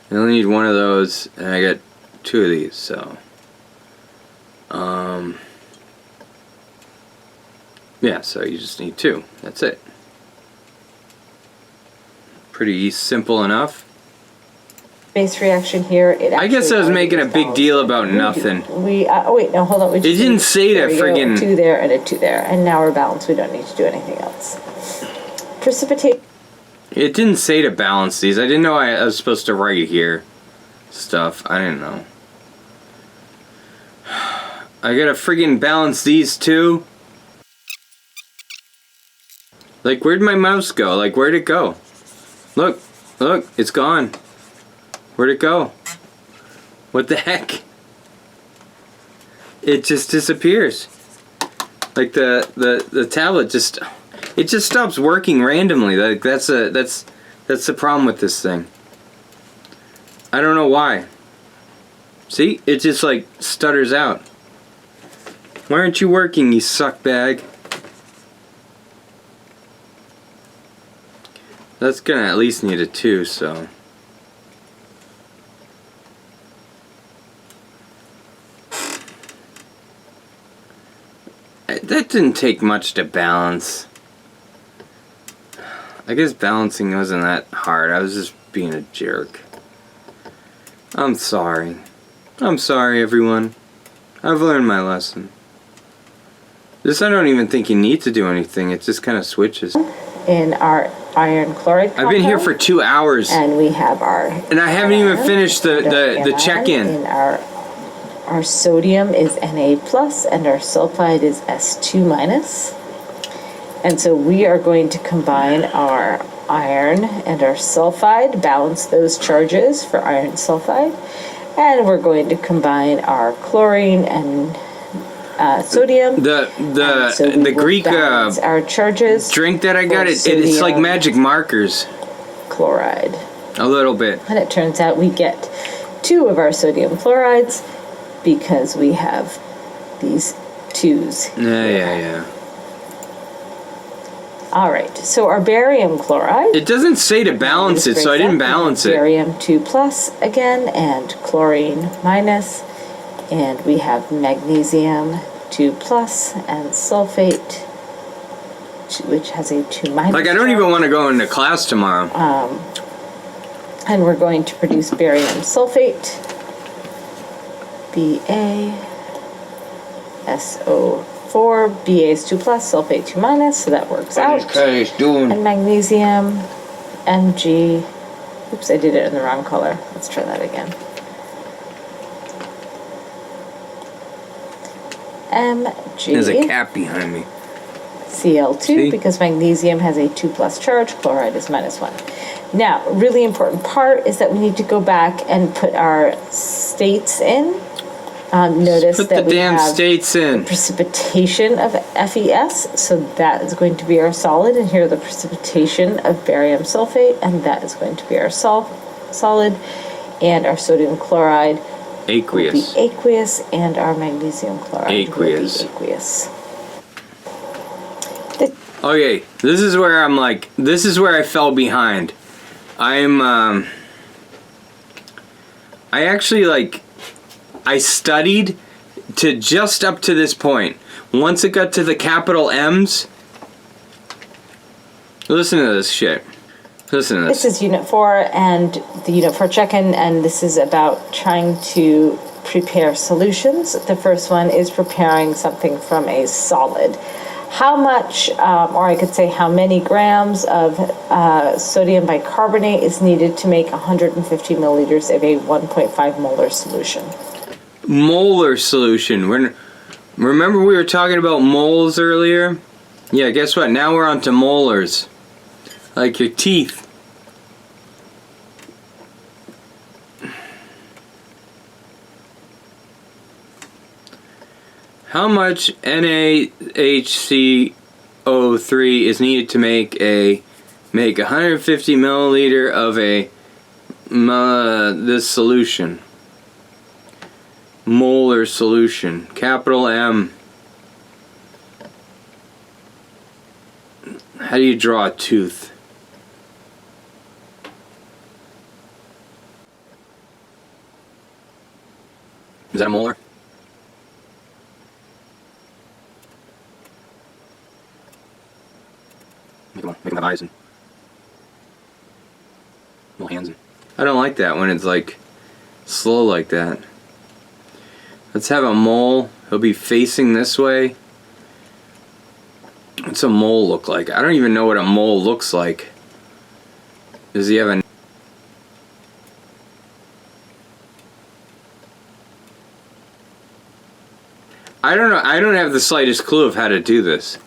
I only need 1 of those, and I get 2 of these, so. Yeah, so you just need 2. That's it. Pretty simple enough. Base reaction here. I guess I was making a big deal about nothing. Oh wait, no, hold on. It didn't say that friggin'. 2 there and a 2 there, and now we're balanced. We don't need to do anything else. Precipitate. It didn't say to balance these. I didn't know I was supposed to write here stuff. I didn't know. I gotta friggin' balance these too. Like, where'd my mouse go? Like, where'd it go? Look, it's gone. Where'd it go? What the heck? It just disappears. Like the tablet just, it just stops working randomly. Like that's the problem with this thing. I don't know why. See, it just like stutters out. Why aren't you working, you suck bag? That's gonna at least need a 2, so. That didn't take much to balance. I guess balancing wasn't that hard. I was just being a jerk. I'm sorry. I'm sorry, everyone. I've learned my lesson. This, I don't even think you need to do anything. It just kind of switches. In our iron chloride I've been here for 2 hours. And we have our... And I haven't even finished the check-in. And our sodium is Na+, and our sulfide is S2-. And so we are going to combine our iron and our sulfide, balance those charges for iron sulfide, and we're going to combine our chlorine and sodium. The Greek our charges drink that I got, it's like magic markers. Chloride. A little bit. And it turns out we get 2 of our sodium chlorides because we have these 2s. Yeah. All right, so our barium chloride. It doesn't say to balance it, so I didn't balance it. Barium 2+ again, and chlorine minus, and we have magnesium 2+ and sulfate, which has a 2-. Like, I don't even want to go into class tomorrow. And we're going to produce barium sulfate, BaSO4. Ba is 2+, sulfate 2-, so that works out. And magnesium, Mg. Oops, I did it in the wrong color. Let's try that again. Mg. There's a cap behind me. Cl2, See? because magnesium has a 2+ charge, chloride is -1. Now, really important part is that we need to go back and put our states in. Notice Put that the we damn have states in. precipitation of FeS, so that is going to be our solid, and here the precipitation of barium sulfate, and that is going to be our solid, and our sodium chloride Aqueous. will be aqueous, and our magnesium chloride Aqueous. will be aqueous. Okay, this is where I'm like, this is where I fell behind. I actually, like, I studied to just up to this point. Once it got to the capital M's, listen to this shit. Listen to this. This is Unit 4 and the Unit 4 check-in, and this is about trying to prepare solutions. The first one is preparing something from a solid. How much, or I could say how many grams of sodium bicarbonate is needed to make 150 milliliters of a 1.5 molar solution? Molar solution. Remember we were talking about moles earlier? Yeah, guess what? Now we're on to molars. Like your teeth. How much NaHCO3 is needed to make a make 150 milliliter of this solution. Molar solution. Capital M. How do you draw a tooth? Is that a molar? Make them have eyes and little hands. I don't like that when it's like slow like that. Let's have a mole. He'll be facing this way. What's a mole look like? I don't even know what a mole looks like. Does he have a... I don't know. I don't have the slightest clue of how to do this.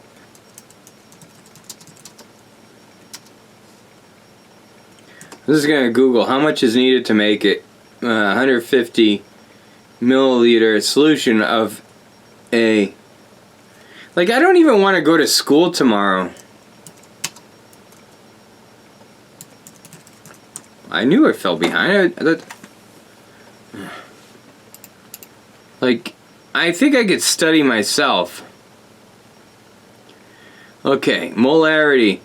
This is going to Google how much is needed to make it 150 milliliter solution of a... Like, I don't even want to go to school tomorrow. I knew I fell behind. Like, I think I could study myself. Okay, molarity.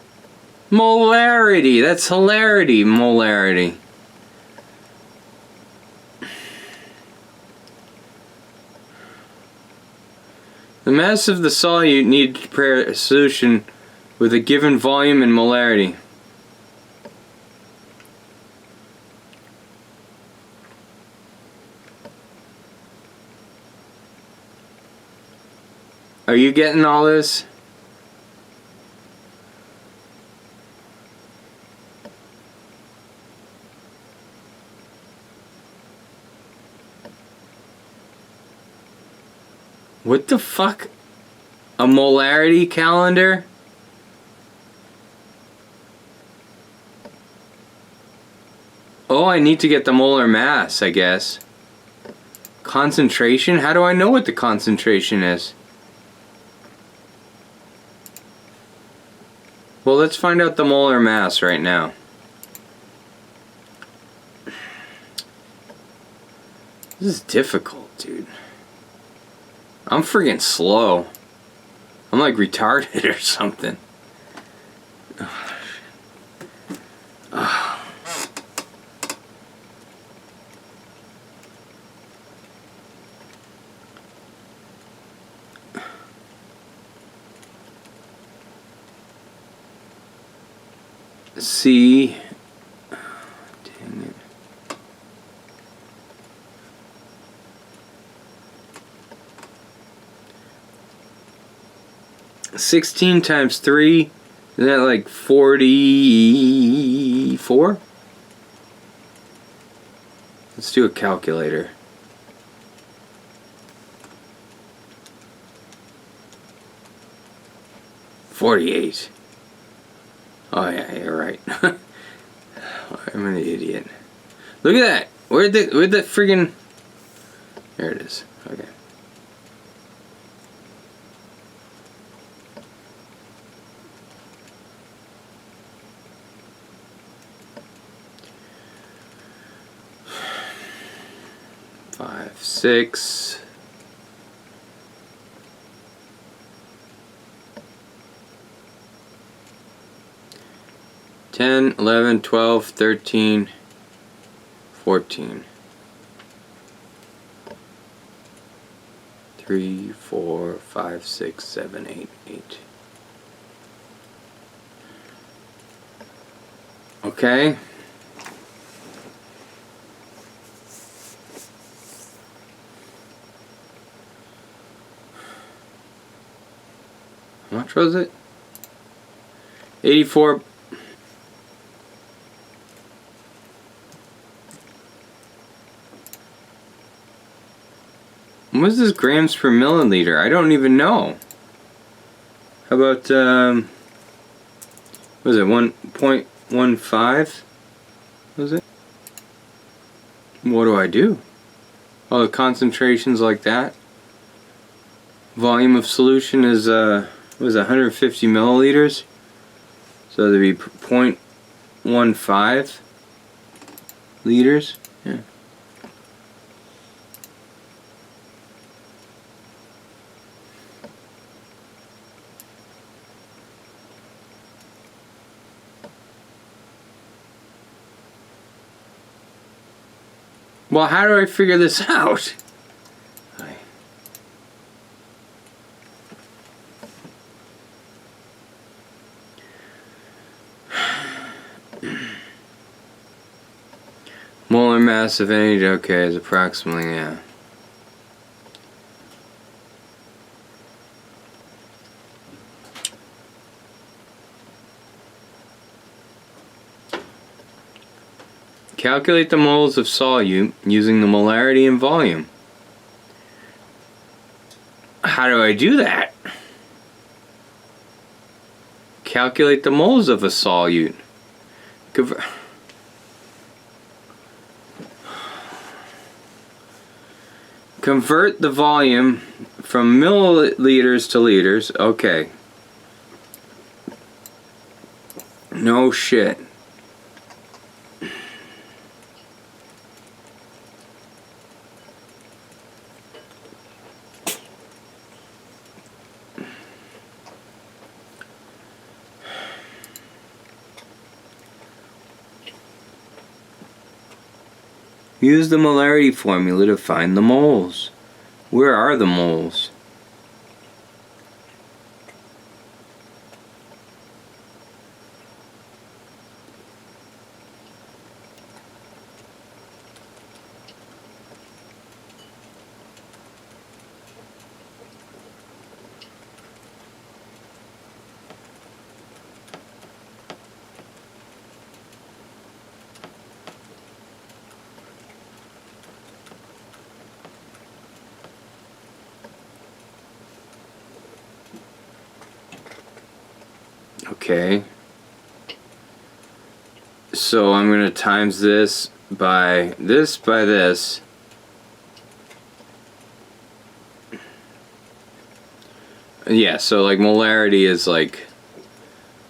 Molarity, that's hilarity, molarity. The mass of the solute needed to prepare a solution with a given volume and molarity. Are you getting all this? What the fuck? A molarity calendar? Oh, I need to get the molar mass, I guess. Concentration? How do I know what the concentration is? Well, let's find out the molar mass right now. This is difficult, dude. I'm freaking slow. I'm like retarded or something. Oh. 16 times 3, isn't that like 44? Let's do a calculator. $48. Oh yeah, you're right. I'm an idiot. Look at that. Where'd the friggin... There it is. Okay. Five, 6. 10, 11, 12, 13, 14. 3, 4, 5, 6, 7, 8, 8. Okay. How much was it? 84. What is this grams per milliliter? I don't even know. How about, what was it, 1.15? Was it? What do I do? Oh, the concentrations like that. Volume of solution is, was 150 milliliters. So So there'd be 0.15 liters. Yeah. Well, how do I figure this out? Molar mass of any, okay, is approximately, yeah. Calculate the moles of solute using the molarity and volume. How do I do that? Calculate the moles of a solute. Convert the volume from milliliters to liters. Okay. No shit. Use the molarity formula to find the moles. Where are the moles? Okay. So I'm going to times this by this. Yeah, so like molarity is like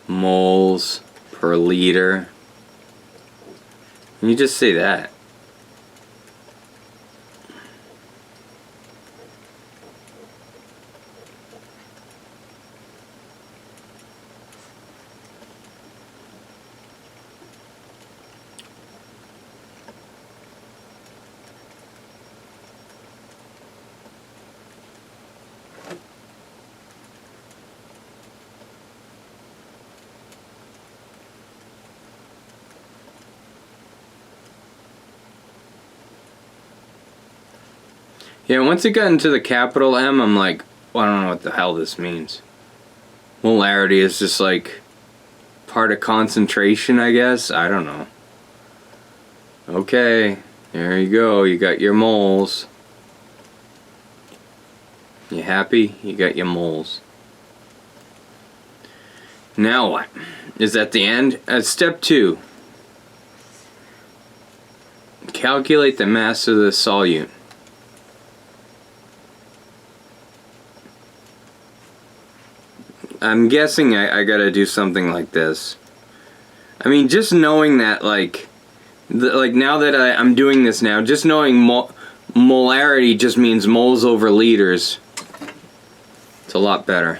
moles per liter. You just say that. Yeah, once it got into the capital M, I'm like, well, I don't know what the hell this means. Molarity is just like part of concentration, I guess. I don't know. Okay, there you go. You got your moles. You happy? You got your moles. Now what? Is that the end? Step 2. Calculate the mass of the solute. I'm guessing I gotta do something like this. I mean, just knowing that, like now that I'm doing this now, just knowing molarity just means moles over liters. It's a lot better.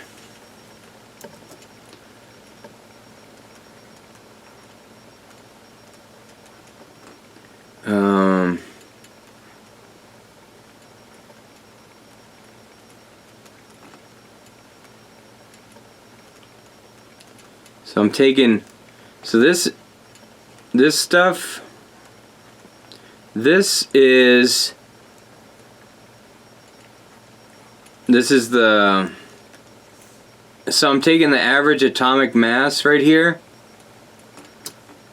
So I'm taking, so this stuff, this is the, so I'm taking the average atomic mass right here,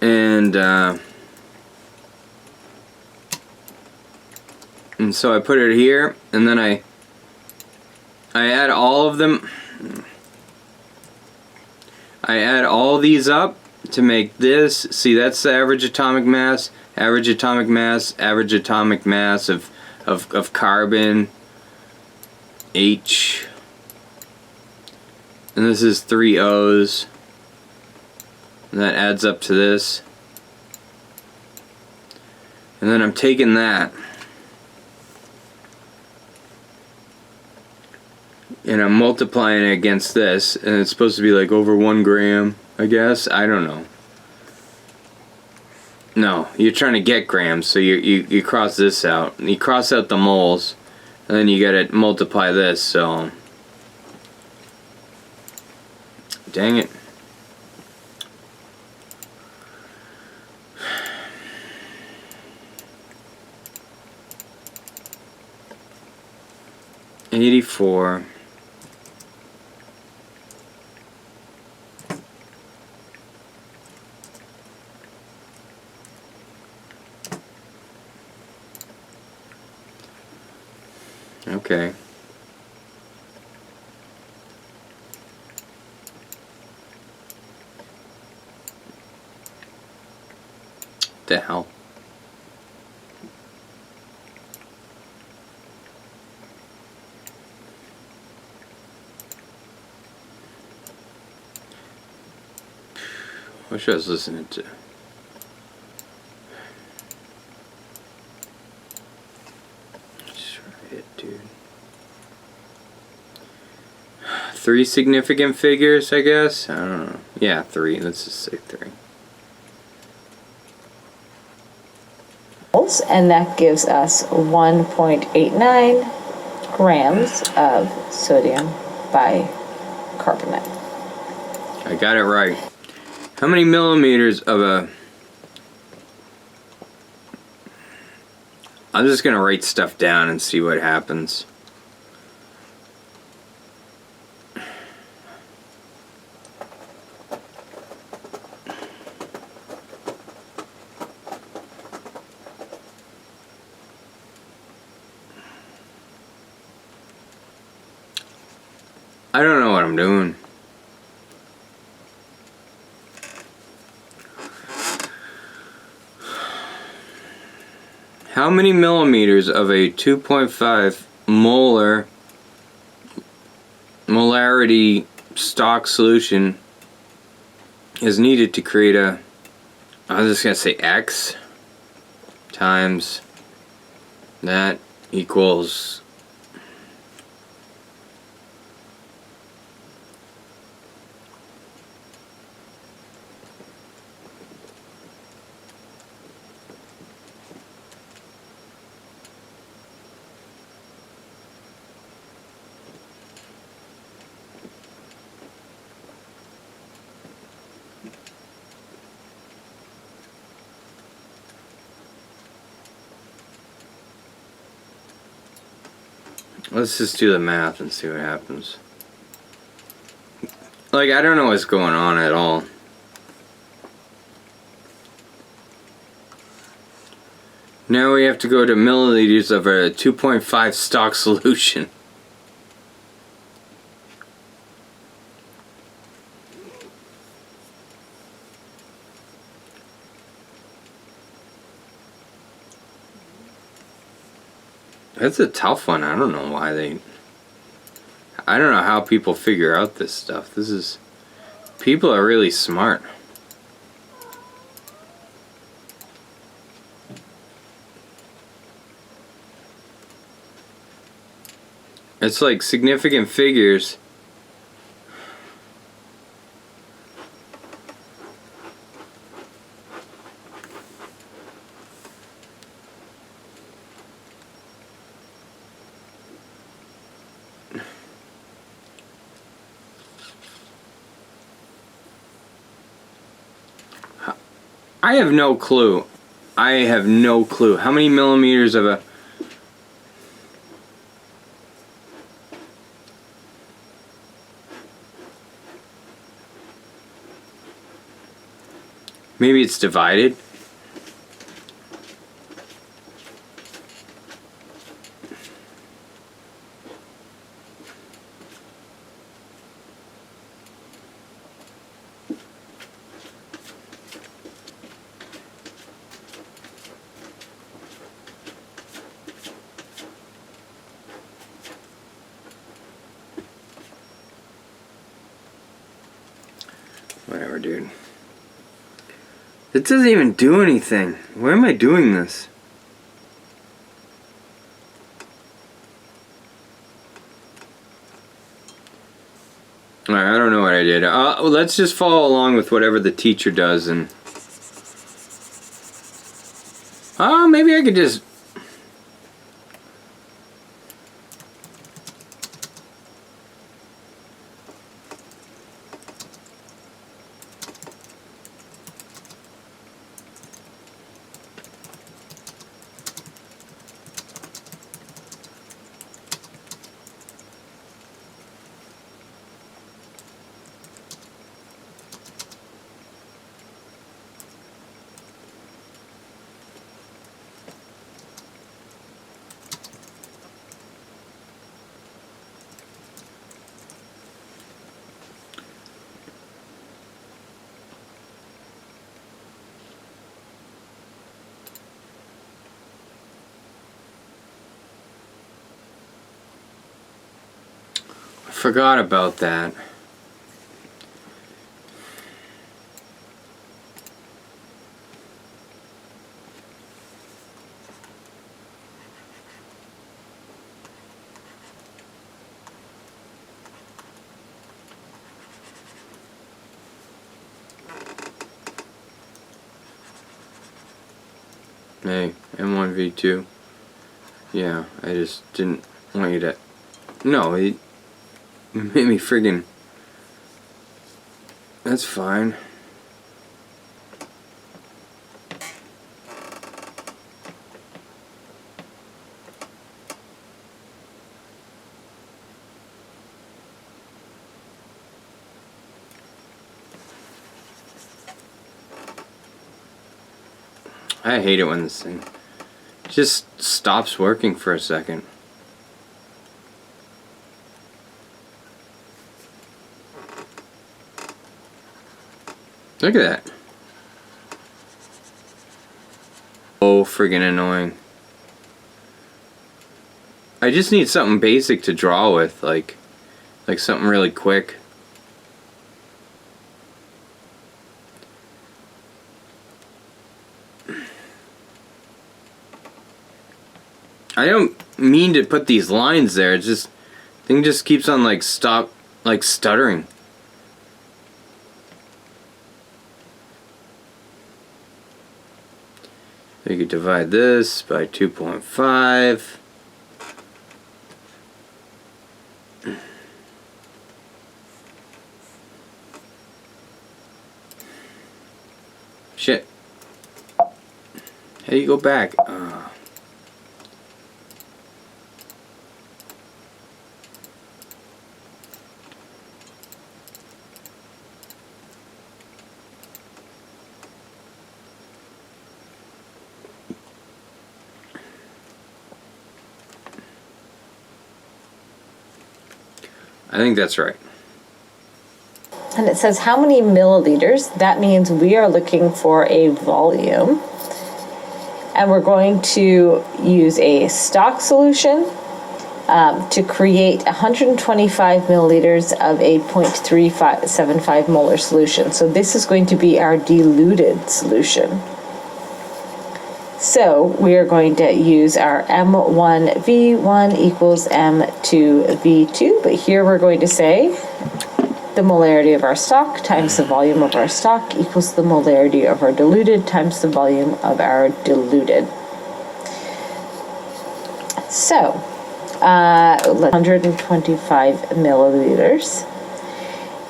and so I put it here, and then I add all of them. I add all these up to make this. See, that's the average atomic mass, average atomic mass, average atomic mass of carbon, H. And this is 3 O's. And that adds up to this. And then I'm taking that and I'm multiplying it against this, and it's supposed to be like over 1 gram, I guess. I don't know. No, you're trying to get grams, so you cross this out. You cross out the moles, and then you gotta multiply this, so... Dang it. $84. Okay. The hell? Wish I was listening to. Let's try it, dude. 3 significant figures, I guess? I don't know. Yeah, 3. Let's just say 3. And that gives us 1.89 grams of sodium bicarbonate. I got it right. How many millimeters of a... I'm just gonna write stuff down and see what happens. I don't know what I'm doing. How many millimeters of a 2.5 molarity stock solution is needed to create a... I was just gonna say X times that equals... Let's just do the math and see what happens. Like, I don't know what's going on at all. Now we have to go to milliliters of a 2.5 stock solution. That's a tough one. I don't know why they... I don't know how people figure out this stuff. This is... People are really smart. It's like significant figures. I have no clue. I have no clue. How many millimeters of a... Maybe it's divided. Whatever, dude. It doesn't even do anything. Why am I doing this? Alright, I don't know what I did. Let's just follow along with whatever the teacher does and... maybe I could just... Forgot about that. Hey, M1V2. Yeah, I just didn't want you to... No, he made me friggin'... That's fine. I hate it when this thing just stops working for a second. Look at that. Oh, friggin' annoying. I just need something basic to draw with, like something really quick. I don't mean to put these lines there, it's just thing just keeps on stuttering. So you could divide this by 2.5. Shit. How do you go back? I think that's right. And it says how many milliliters. That means we are looking for a volume. And we're going to use a stock solution to create 125 milliliters of a 0.375 molar solution. So this is going to be our diluted solution. So we are going to use our M1V1 equals M2V2, but here we're going to say the molarity of our stock times the volume of our stock equals the molarity of our diluted times the volume of our diluted. So, 125 milliliters.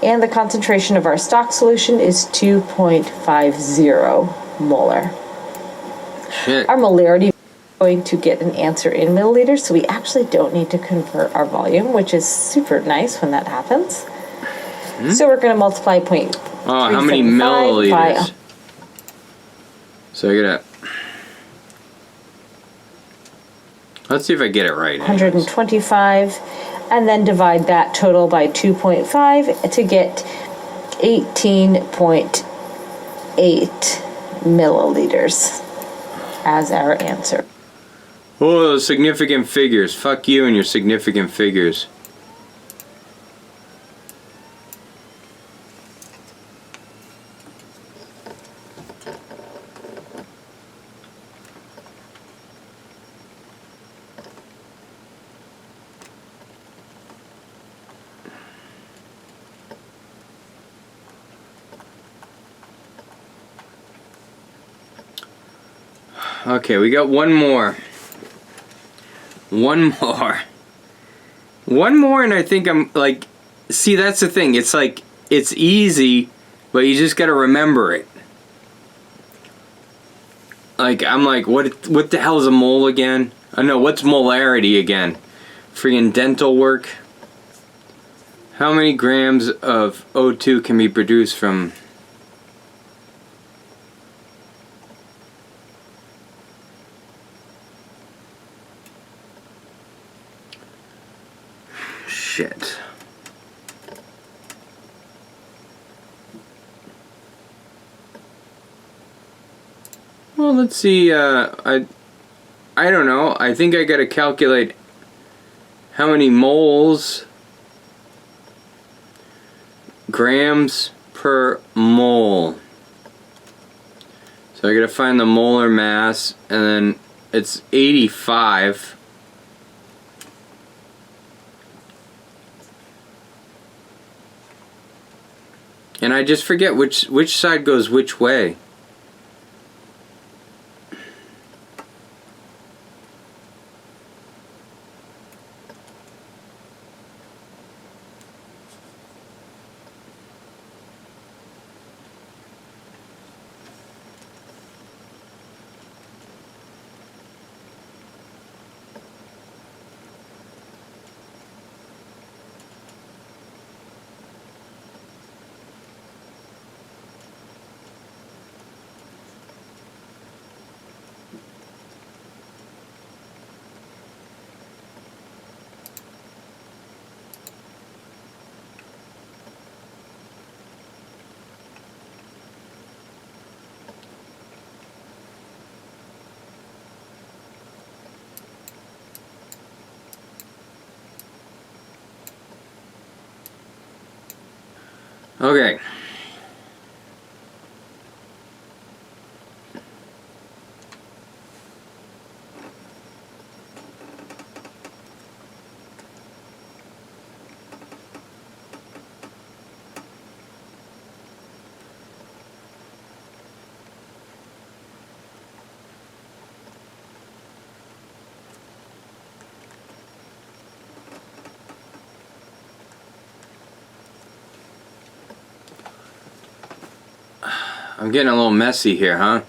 And the concentration of our stock solution is 2.50 molar. Shit. Our molarity is going to get an answer in milliliters, so we actually don't need to convert our volume, which is super nice when that happens. So we're going to multiply how many milliliters? So I gotta... Let's see if I get it right. 125, and then divide that total by 2.5 to get 18.8 milliliters as our answer. Oh, those significant figures. Fuck you and your significant figures. Okay, we got one more. One more. One more, and I think I'm like, see, that's the thing. It's like, it's easy, but you just gotta remember it. Like, I'm like, what the hell is a mole again? I know, what's molarity again? Freaking dental work. How many grams of O2 can be produced from... Shit. Well, let's see, I don't know. I think I gotta calculate how many moles, grams per mole. So I gotta find the molar mass, and then it's 85. And I just forget which side goes which way. Okay. I'm getting a little messy here, huh?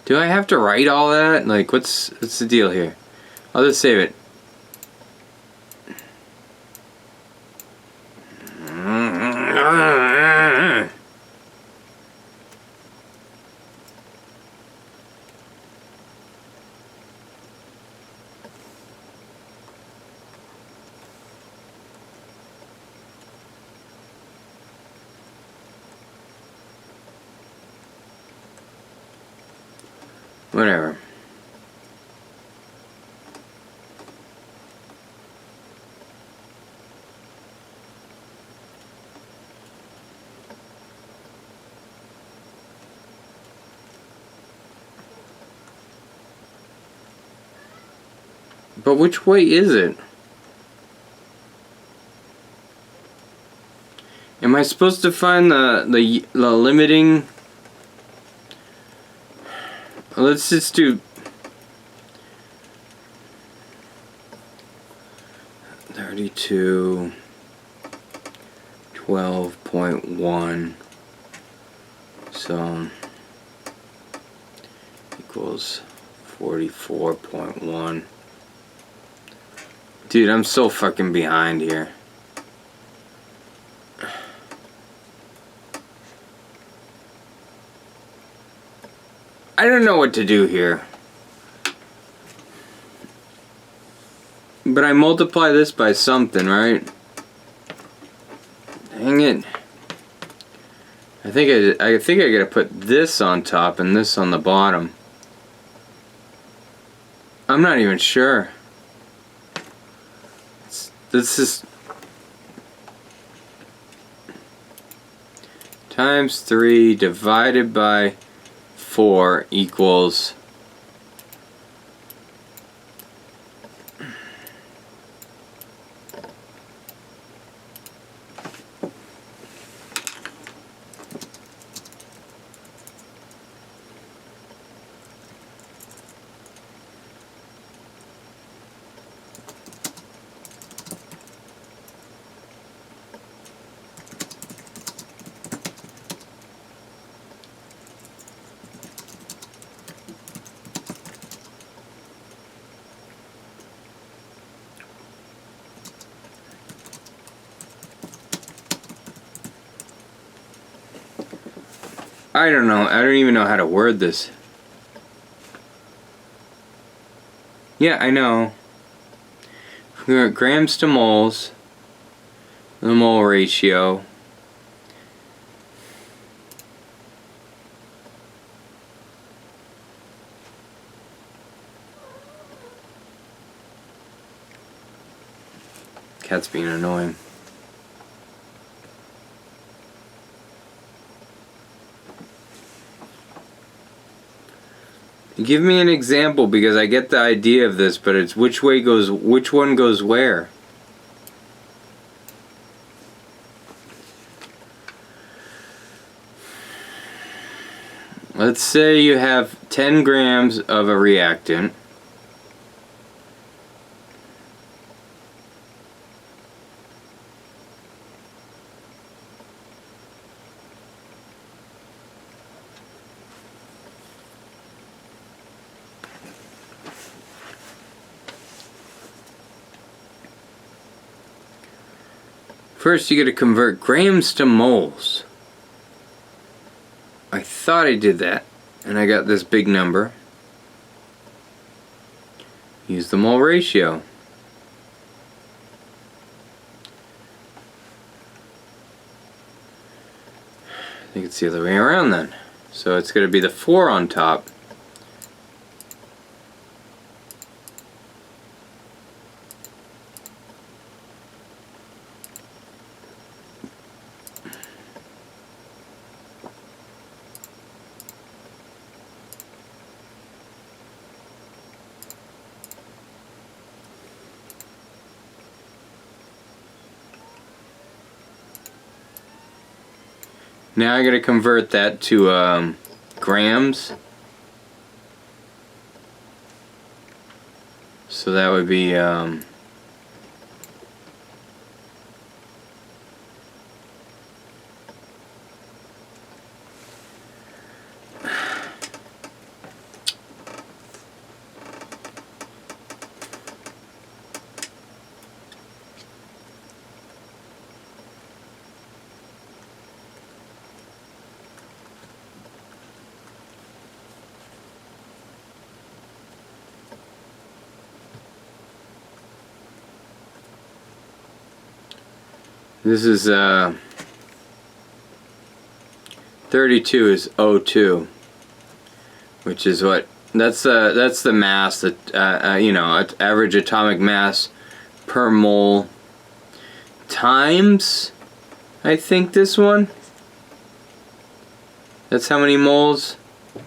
Do I have to write all that? Like, what's the deal here? I'll just save it. Whatever. But which way is it? Am I supposed to find the limiting? Let's just do 32 12.1, so equals 44.1. Dude, I'm so fucking behind here. I don't know what to do here. But I multiply this by something, right? Dang it. I think I gotta put this on top and this on the bottom. I'm not even sure. This is... times 3 divided by 4 equals I don't know. I don't even know how to word this. Yeah, I know. We're at grams to moles. The mole ratio. Cat's being annoying. Give me an example because I get the idea of this, but it's which one goes where? Let's say you have 10 grams of a reactant. First, you got to convert grams to moles. I thought I did that, and I got this big number. Use the mole ratio. I think it's the other way around then. So it's going to be the 4 on top. Now I got to convert that to grams. So that would be this is 32 is O2, which is what that's the mass that you know, average atomic mass per mole times, I think, this one. That's how many moles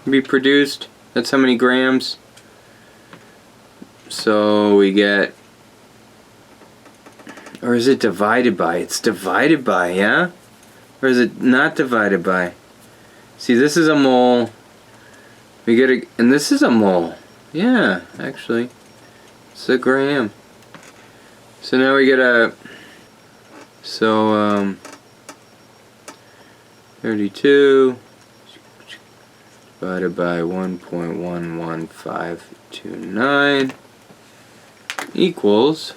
be produced. That's how many grams. So we get, or is it divided by? It's divided by, yeah? Or is it not divided by? See, this is a mole. We get a, and this is a mole. Yeah, actually. It's a gram. So now we get a, so 32 divided by 1.11529 equals,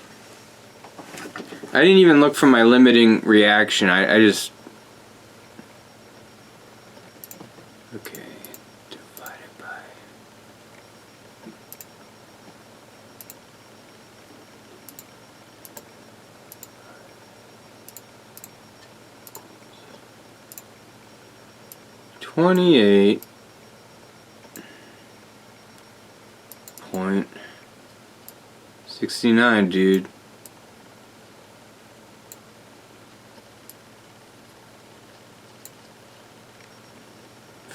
I didn't even look for my limiting reaction. I just, okay, divided by, $28.69, dude.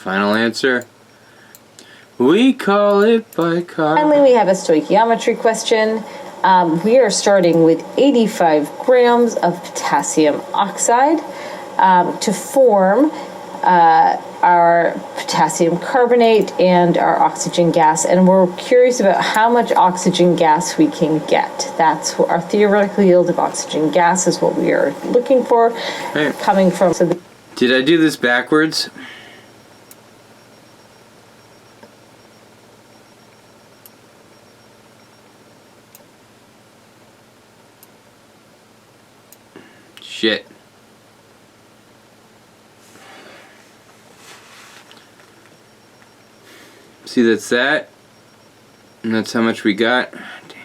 Final answer? We call it bicarb. Finally, we have a stoichiometry question. We are starting with 85 grams of potassium oxide to form our potassium carbonate and our oxygen gas, and we're curious about how much oxygen gas we can get. That's our theoretical yield of oxygen gas is what we are looking for, Hey. coming from. So Did I do this backwards? Shit. See, that's that. And that's how much we got. Dang it.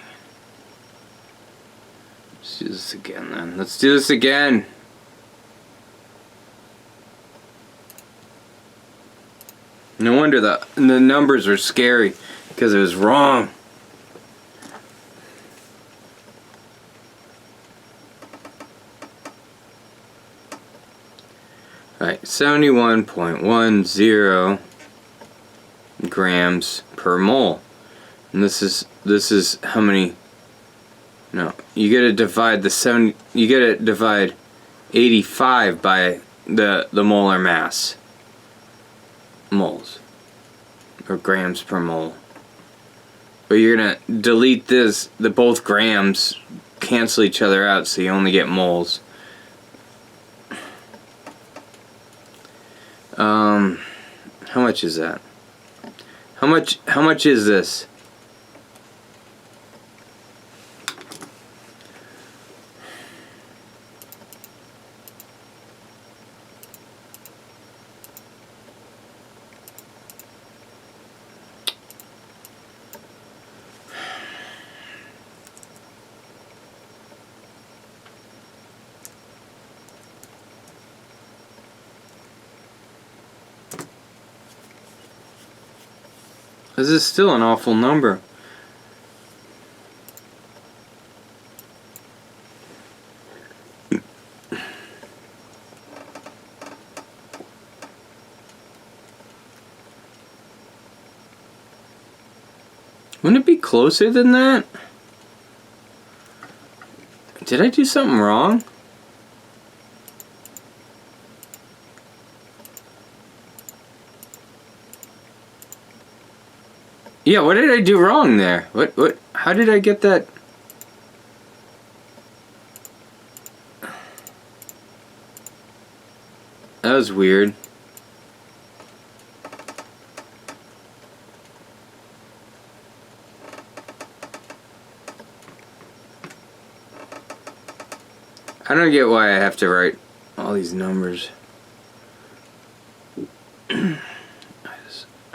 Let's do this again then. Let's do this again. No wonder the numbers were scary, because it was wrong. Alright, 71.10 grams per mole. And this is how many? No, you gotta divide the 85 by the molar mass. Moles. Or grams per mole. But you're gonna delete this, both grams cancel each other out, so you only get moles. How much is that? How much is this? This is still an awful number. Wouldn't it be closer than that? Did I do something wrong? Yeah, what did I do wrong there? What, how did I get that? That was weird. I don't get why I have to write all these numbers. I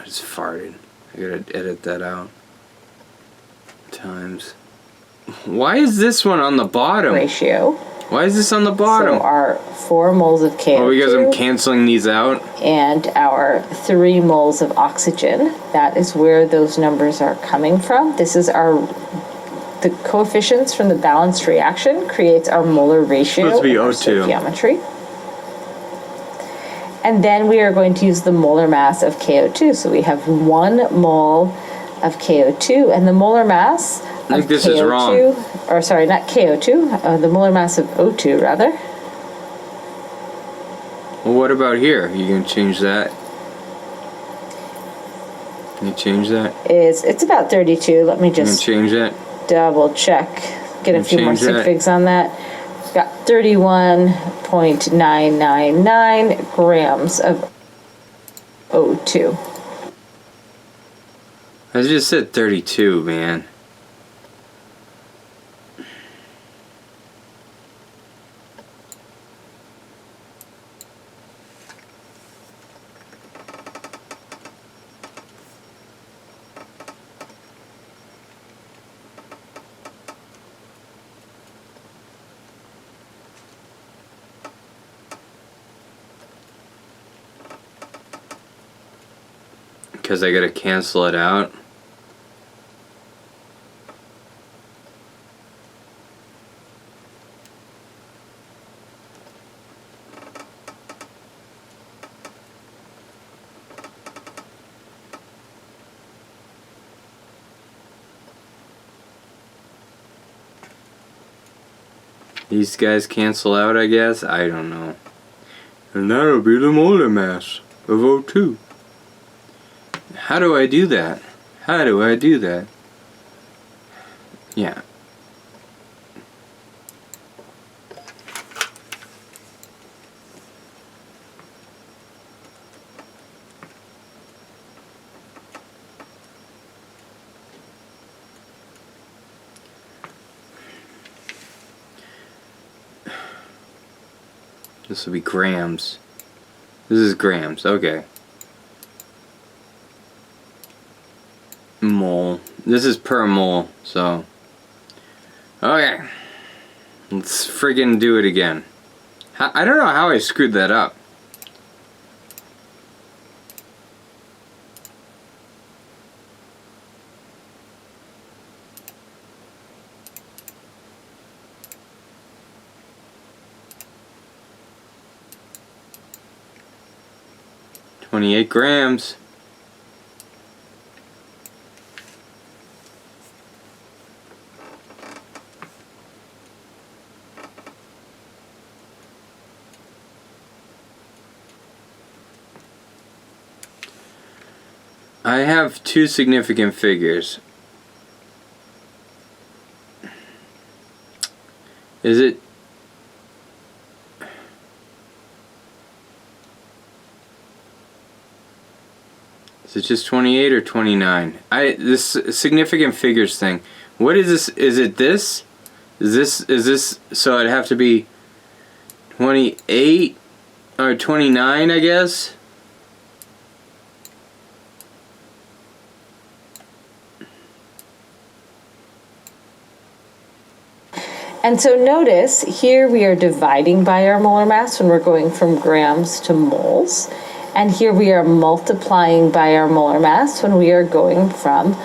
just farted. I gotta edit that out. Times. Why is this one on the bottom? ratio. Why is this on the bottom? So our 4 moles of CO2. Oh, because I'm canceling these out? And our 3 moles of oxygen. That is where those numbers are coming from. This is the coefficients from the balanced reaction creates our molar ratio. Supposed to be in our O2. stoichiometry. And then we are going to use the molar mass of KO2. So we have 1 mole of KO2, and the molar mass of I think this KO2, is wrong. or sorry, not KO2, the molar mass of O2 rather. Well, what about here? You gonna change that? Can you change that? It's about 32. Let me You gonna just change that? double check. Get a few more change that? sig figs on that. Got 31.999 grams of O2. I just said 32, man. Because I gotta cancel it out. These guys cancel out, I guess? I don't know. And that'll be the molar mass of O2. How do I do that? How do I do that? Yeah. This will be grams. This is grams, okay. Mole. This is per mole, so. Okay. Let's friggin' do it again. I don't know how I screwed that up. $28 grams. I have two significant figures. Is it? Is it just 28 or 29? This significant figures thing. What is this? Is it this? Is this so it'd have to be 28 or 29, I guess? And so notice here we are dividing by our molar mass when we're going from grams to moles. And here we are multiplying by our molar mass when we are going from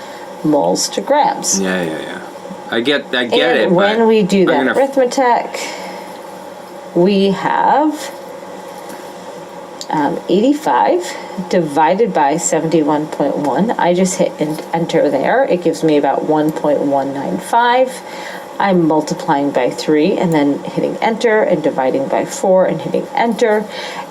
moles to grams. Yeah. I get and it. When we do that arithmetic, we have 85 divided by 71.1. I just hit enter there. It gives me about 1.195. I'm multiplying by 3 and then hitting enter and dividing by 4 and hitting enter.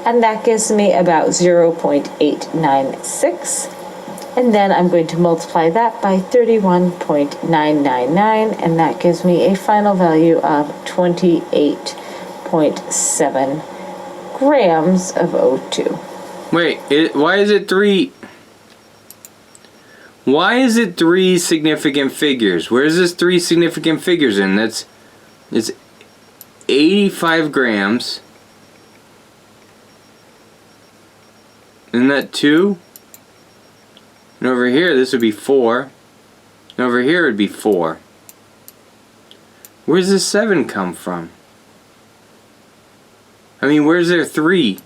And that gives me about 0.896. And then I'm going to multiply that by 31.999. And that gives me a final value of 28.7 grams of O2. Wait, why is it 3? Why is it 3 significant figures? Where's this 3 significant figures in? It's 85 grams. Isn't that 2? And over here, this would be 4. And over here, it would be 4. Where's the 7 come from? I mean, where's there 3?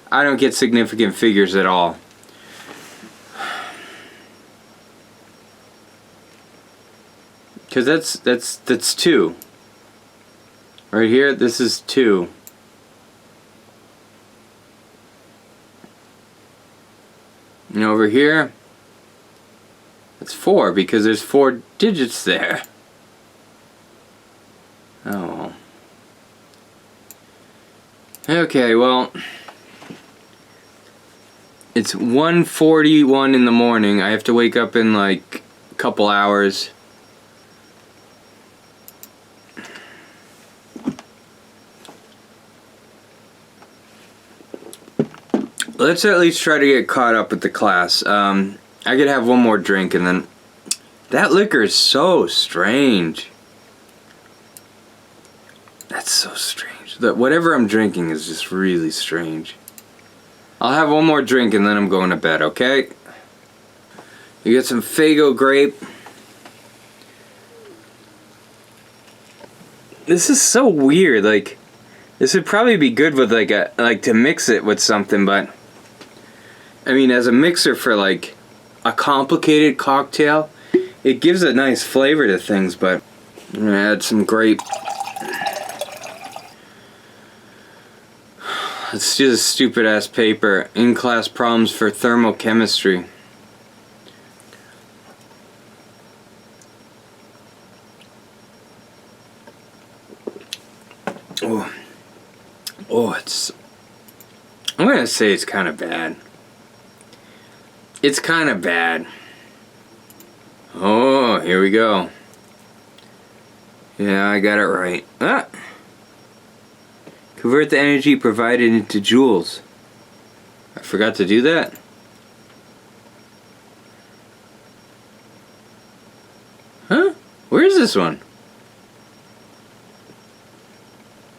I don't get significant figures at all. Because that's 2. Right here, this is 2. And over here, that's 4 because there's 4 digits there. Oh. Okay, well, it's 1:41 in the morning. I have to wake up in like a couple hours. Let's at least try to get caught up with the class. I could have one more drink and then... That liquor is so strange. That's so strange. Whatever I'm drinking is just really strange. I'll have one more drink and then I'm going to bed, okay? You get some Faygo grape. This is so weird. Like, this would probably be good with like to mix it with something, but I mean, as a mixer for like a complicated cocktail, it gives a nice flavor to things, but I'm gonna add some grape. Let's do this stupid ass paper, in-class problems for thermochemistry. Oh, I'm gonna say it's kind of bad. It's kind of bad. Oh, here we go. Yeah, I got it right. Ah! Convert the energy provided into joules. I forgot to do that. Huh? Where is this one?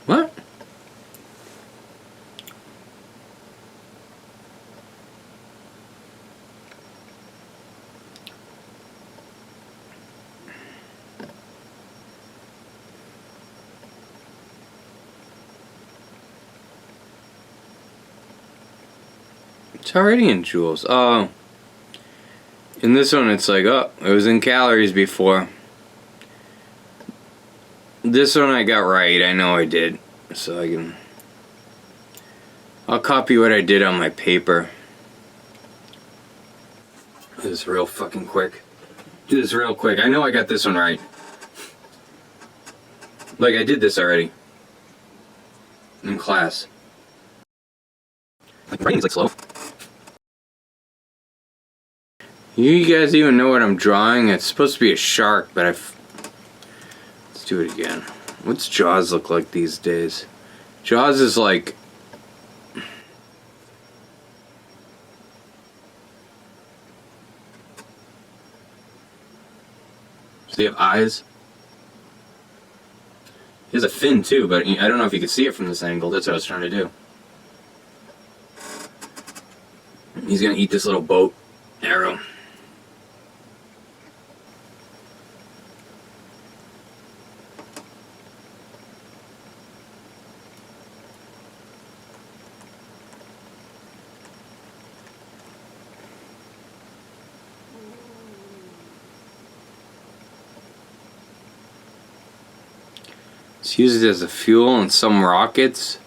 What? It's already in joules. Oh. In this one it's like, oh, it was in calories before. This one I got right. I know I did. So I'll copy what I did on my paper. Do this real fucking quick. Do this real quick. I know I got this one right. Like, I did this already. In class. Like, writing's like slow. You guys even know what I'm drawing? It's supposed to be a shark, but let's do it again. What's Jaws look like these days? Jaws is like... Does he have eyes? He has a fin too, but I don't know if you can see it from this angle. That's what I was trying to do. He's gonna eat this little boat arrow. It's used as a fuel in some rockets.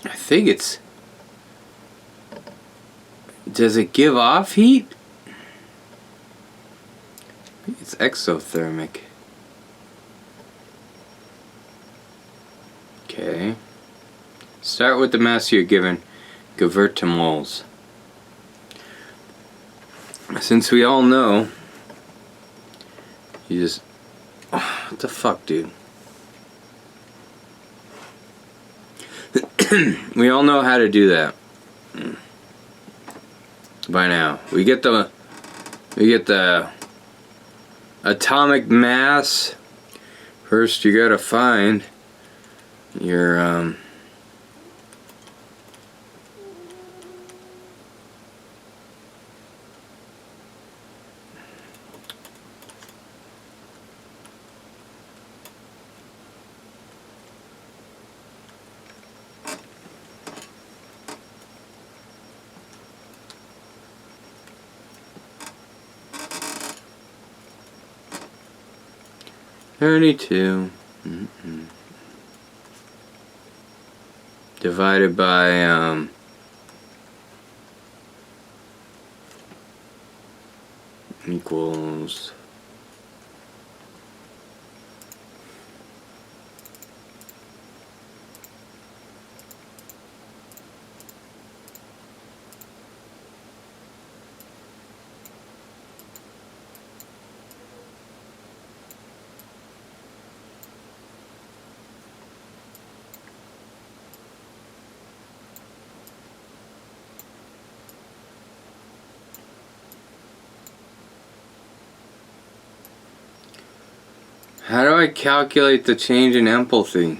I think it's... Does it give off heat? I think it's exothermic. Okay. Start with the mass you're given. Convert to moles. Since we all know, you just... Oh, what the fuck, dude? We all know how to do that. By now. We get the atomic mass. First you gotta find your .32 divided by equals how do I calculate the change in enthalpy?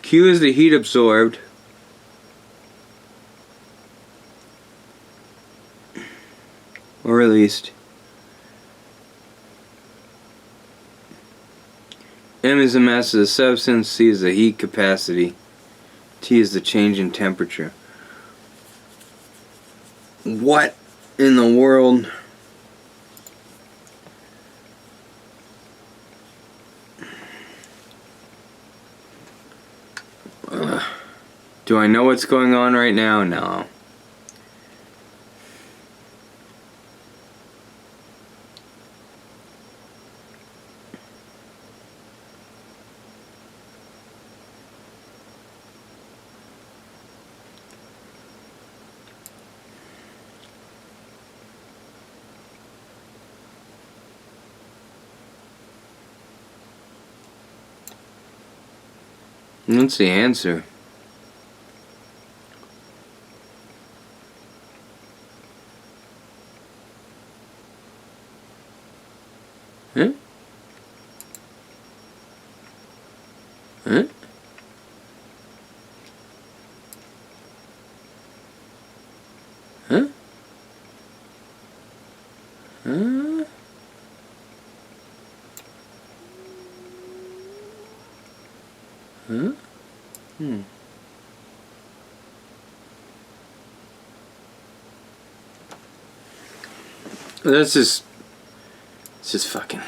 Q is the heat absorbed. Or released. M is the mass of the substance, C is the heat capacity, T is the change in temperature. What in the world? Do I know what's going on right now? No. What's the answer? Huh? Huh? Huh? Huh? Huh? Let's just fucking,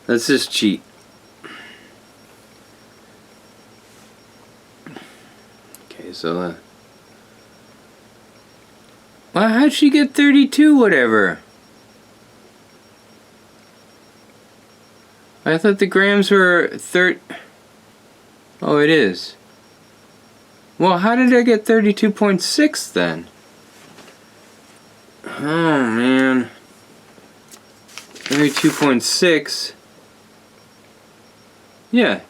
let's just cheat. Okay, so, well, how'd she get 32 whatever? I thought the grams were oh, it is. Well, how did I get 32.6 then? Oh, man. 32.6. Yeah.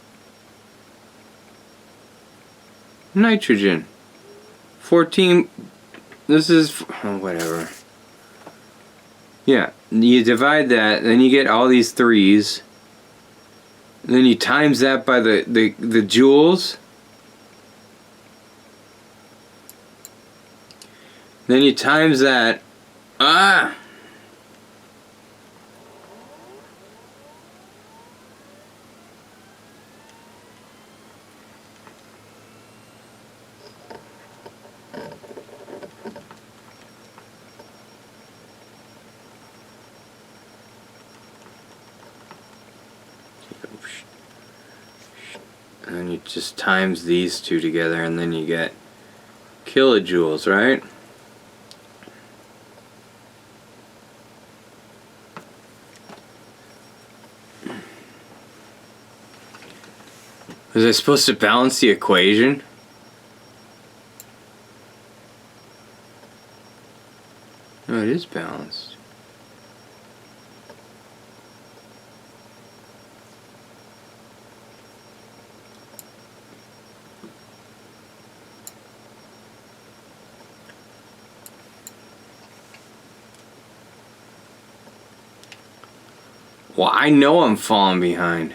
Nitrogen. 14. This is, oh, whatever. Yeah. You divide that, then you get all these threes. Then you times that by the joules. Then you times that. Ah! And then you just times these two together and then you get kilojoules, right? Was I supposed to balance the equation? No, it is balanced. Well, I know I'm falling behind.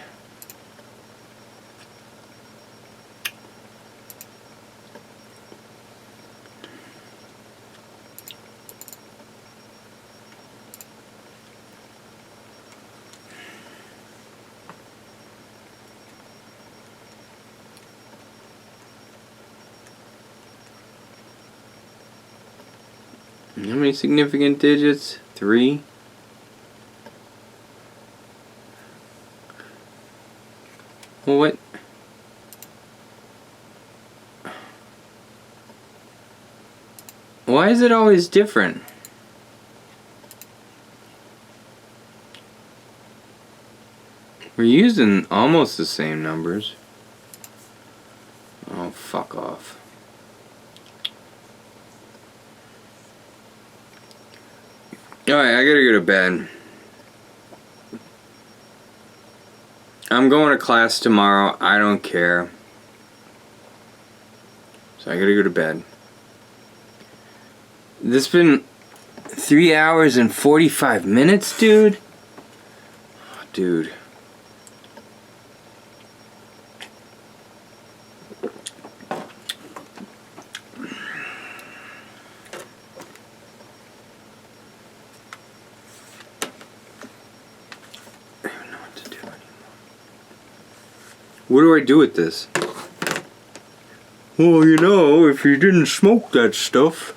How many significant digits? 3. Well, what? Why is it always different? We're using almost the same numbers. Oh, fuck off. Alright, I gotta go to bed. I'm going to class tomorrow. I don't care. So I gotta go to bed. This has been 3 hours and 45 minutes, dude. Dude. What do I do with this? Well, you know, if you didn't smoke that stuff,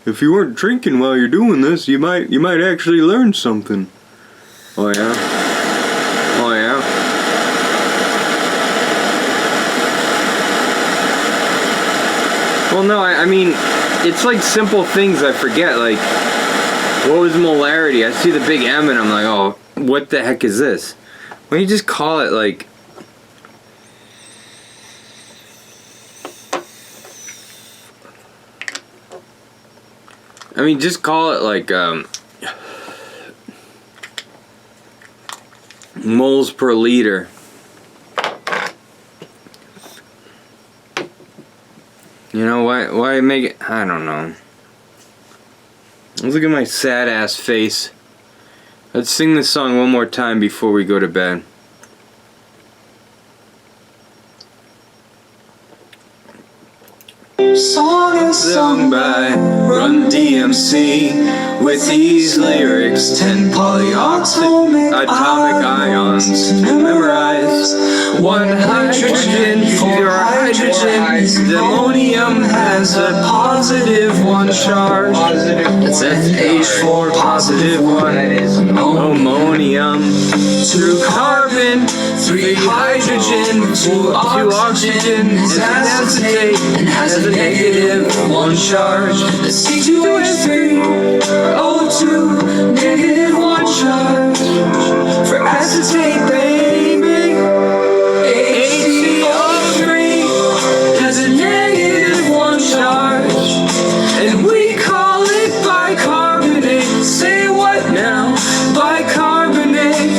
if you weren't drinking while you're doing this, you might actually learn something. Oh yeah? Oh yeah? Well, no, I mean, it's like simple things I forget, like, what was molarity? I see the big M and I'm like, oh, what the heck is this? Why don't you just call it, like, I mean, just call it like moles per liter. You know, why make it? I don't know. Let's look at my sad ass face. Let's sing this song one more time before we go to bed. Song is sung by Run DMC with these lyrics: 10 polyatomic ions to memorize. 1 hydrogen, 4 hydrogen. The ammonium has a positive 1 charge. It's H4 positive 1. Ammonium. 2 carbon, 3 hydrogen, 2 oxygen, is acetate and has a negative 1 charge. The C2H3, O2, negative 1 charge. For acetate, baby, HCO3 has a negative 1 charge. And we call it bicarbonate. Say what now? Bicarbonate.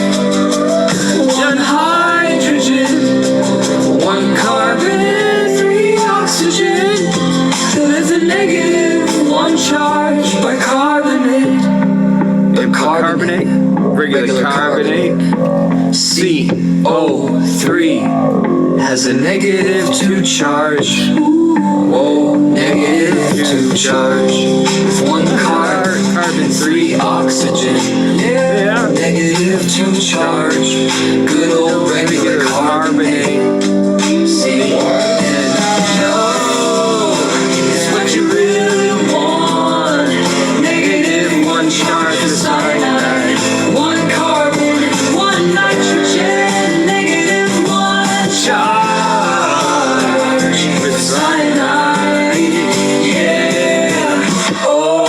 1 hydrogen, 1 carbon, 3 oxygen. There's a negative 1 charge. Bicarbonate. Carbonate, regular carbonate. CO3 has a negative 2 charge. Whoa, negative 2 charge. 1 carbon, 3 oxygen. Yeah, negative 2 charge. Good old regular carbonate. See, and no, it's what you really want. Negative 1 charge for cyanide. 1 carbon, 1 nitrogen. Negative 1 charge for cyanide. Yeah. Oh.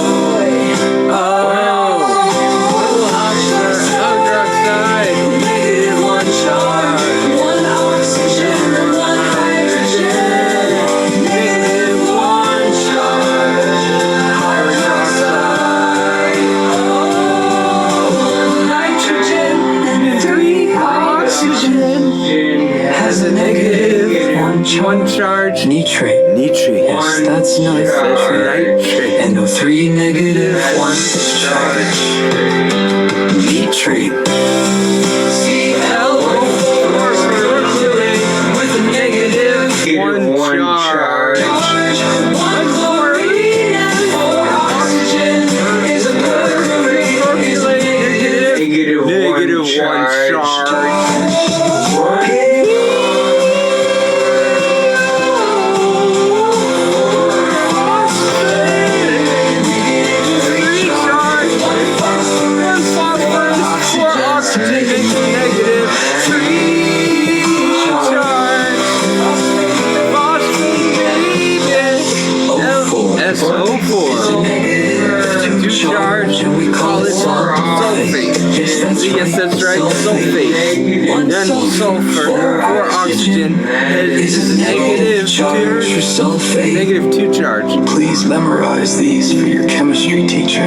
Negative 1 charge. 1 oxygen, 1 hydrogen. Negative 1 charge. Carbon dioxide. 1 nitrogen and 3 oxygen has a negative 1 charge. Nitrate. Yes, that's nitrate. And O3 negative 1 charge. Nitrate. ClO4 with a negative 1 charge. 1 chlorine and 4 oxygen is a negative 1 charge. Yes, that's right, sulfate. 1 sulfur, 4 oxygen, is a negative 2 charge. Please memorize these for your chemistry teacher.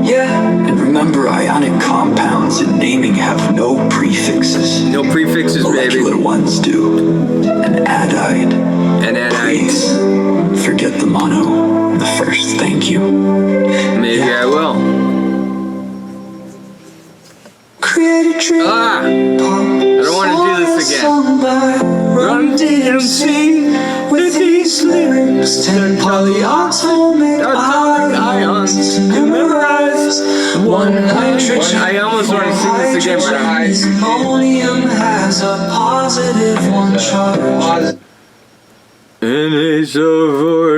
Yeah. And remember, ionic compounds in naming have no prefixes. No prefixes, baby. Molecular ones do. An adide. Please forget the mono. The first thank you. Maybe I will. I don't want to do this again. Run DMC with these lyrics: 10 polyatomic ions to memorize. One nitrogen. I almost want to sing this again, but Ammonium has a positive one charge. And it's over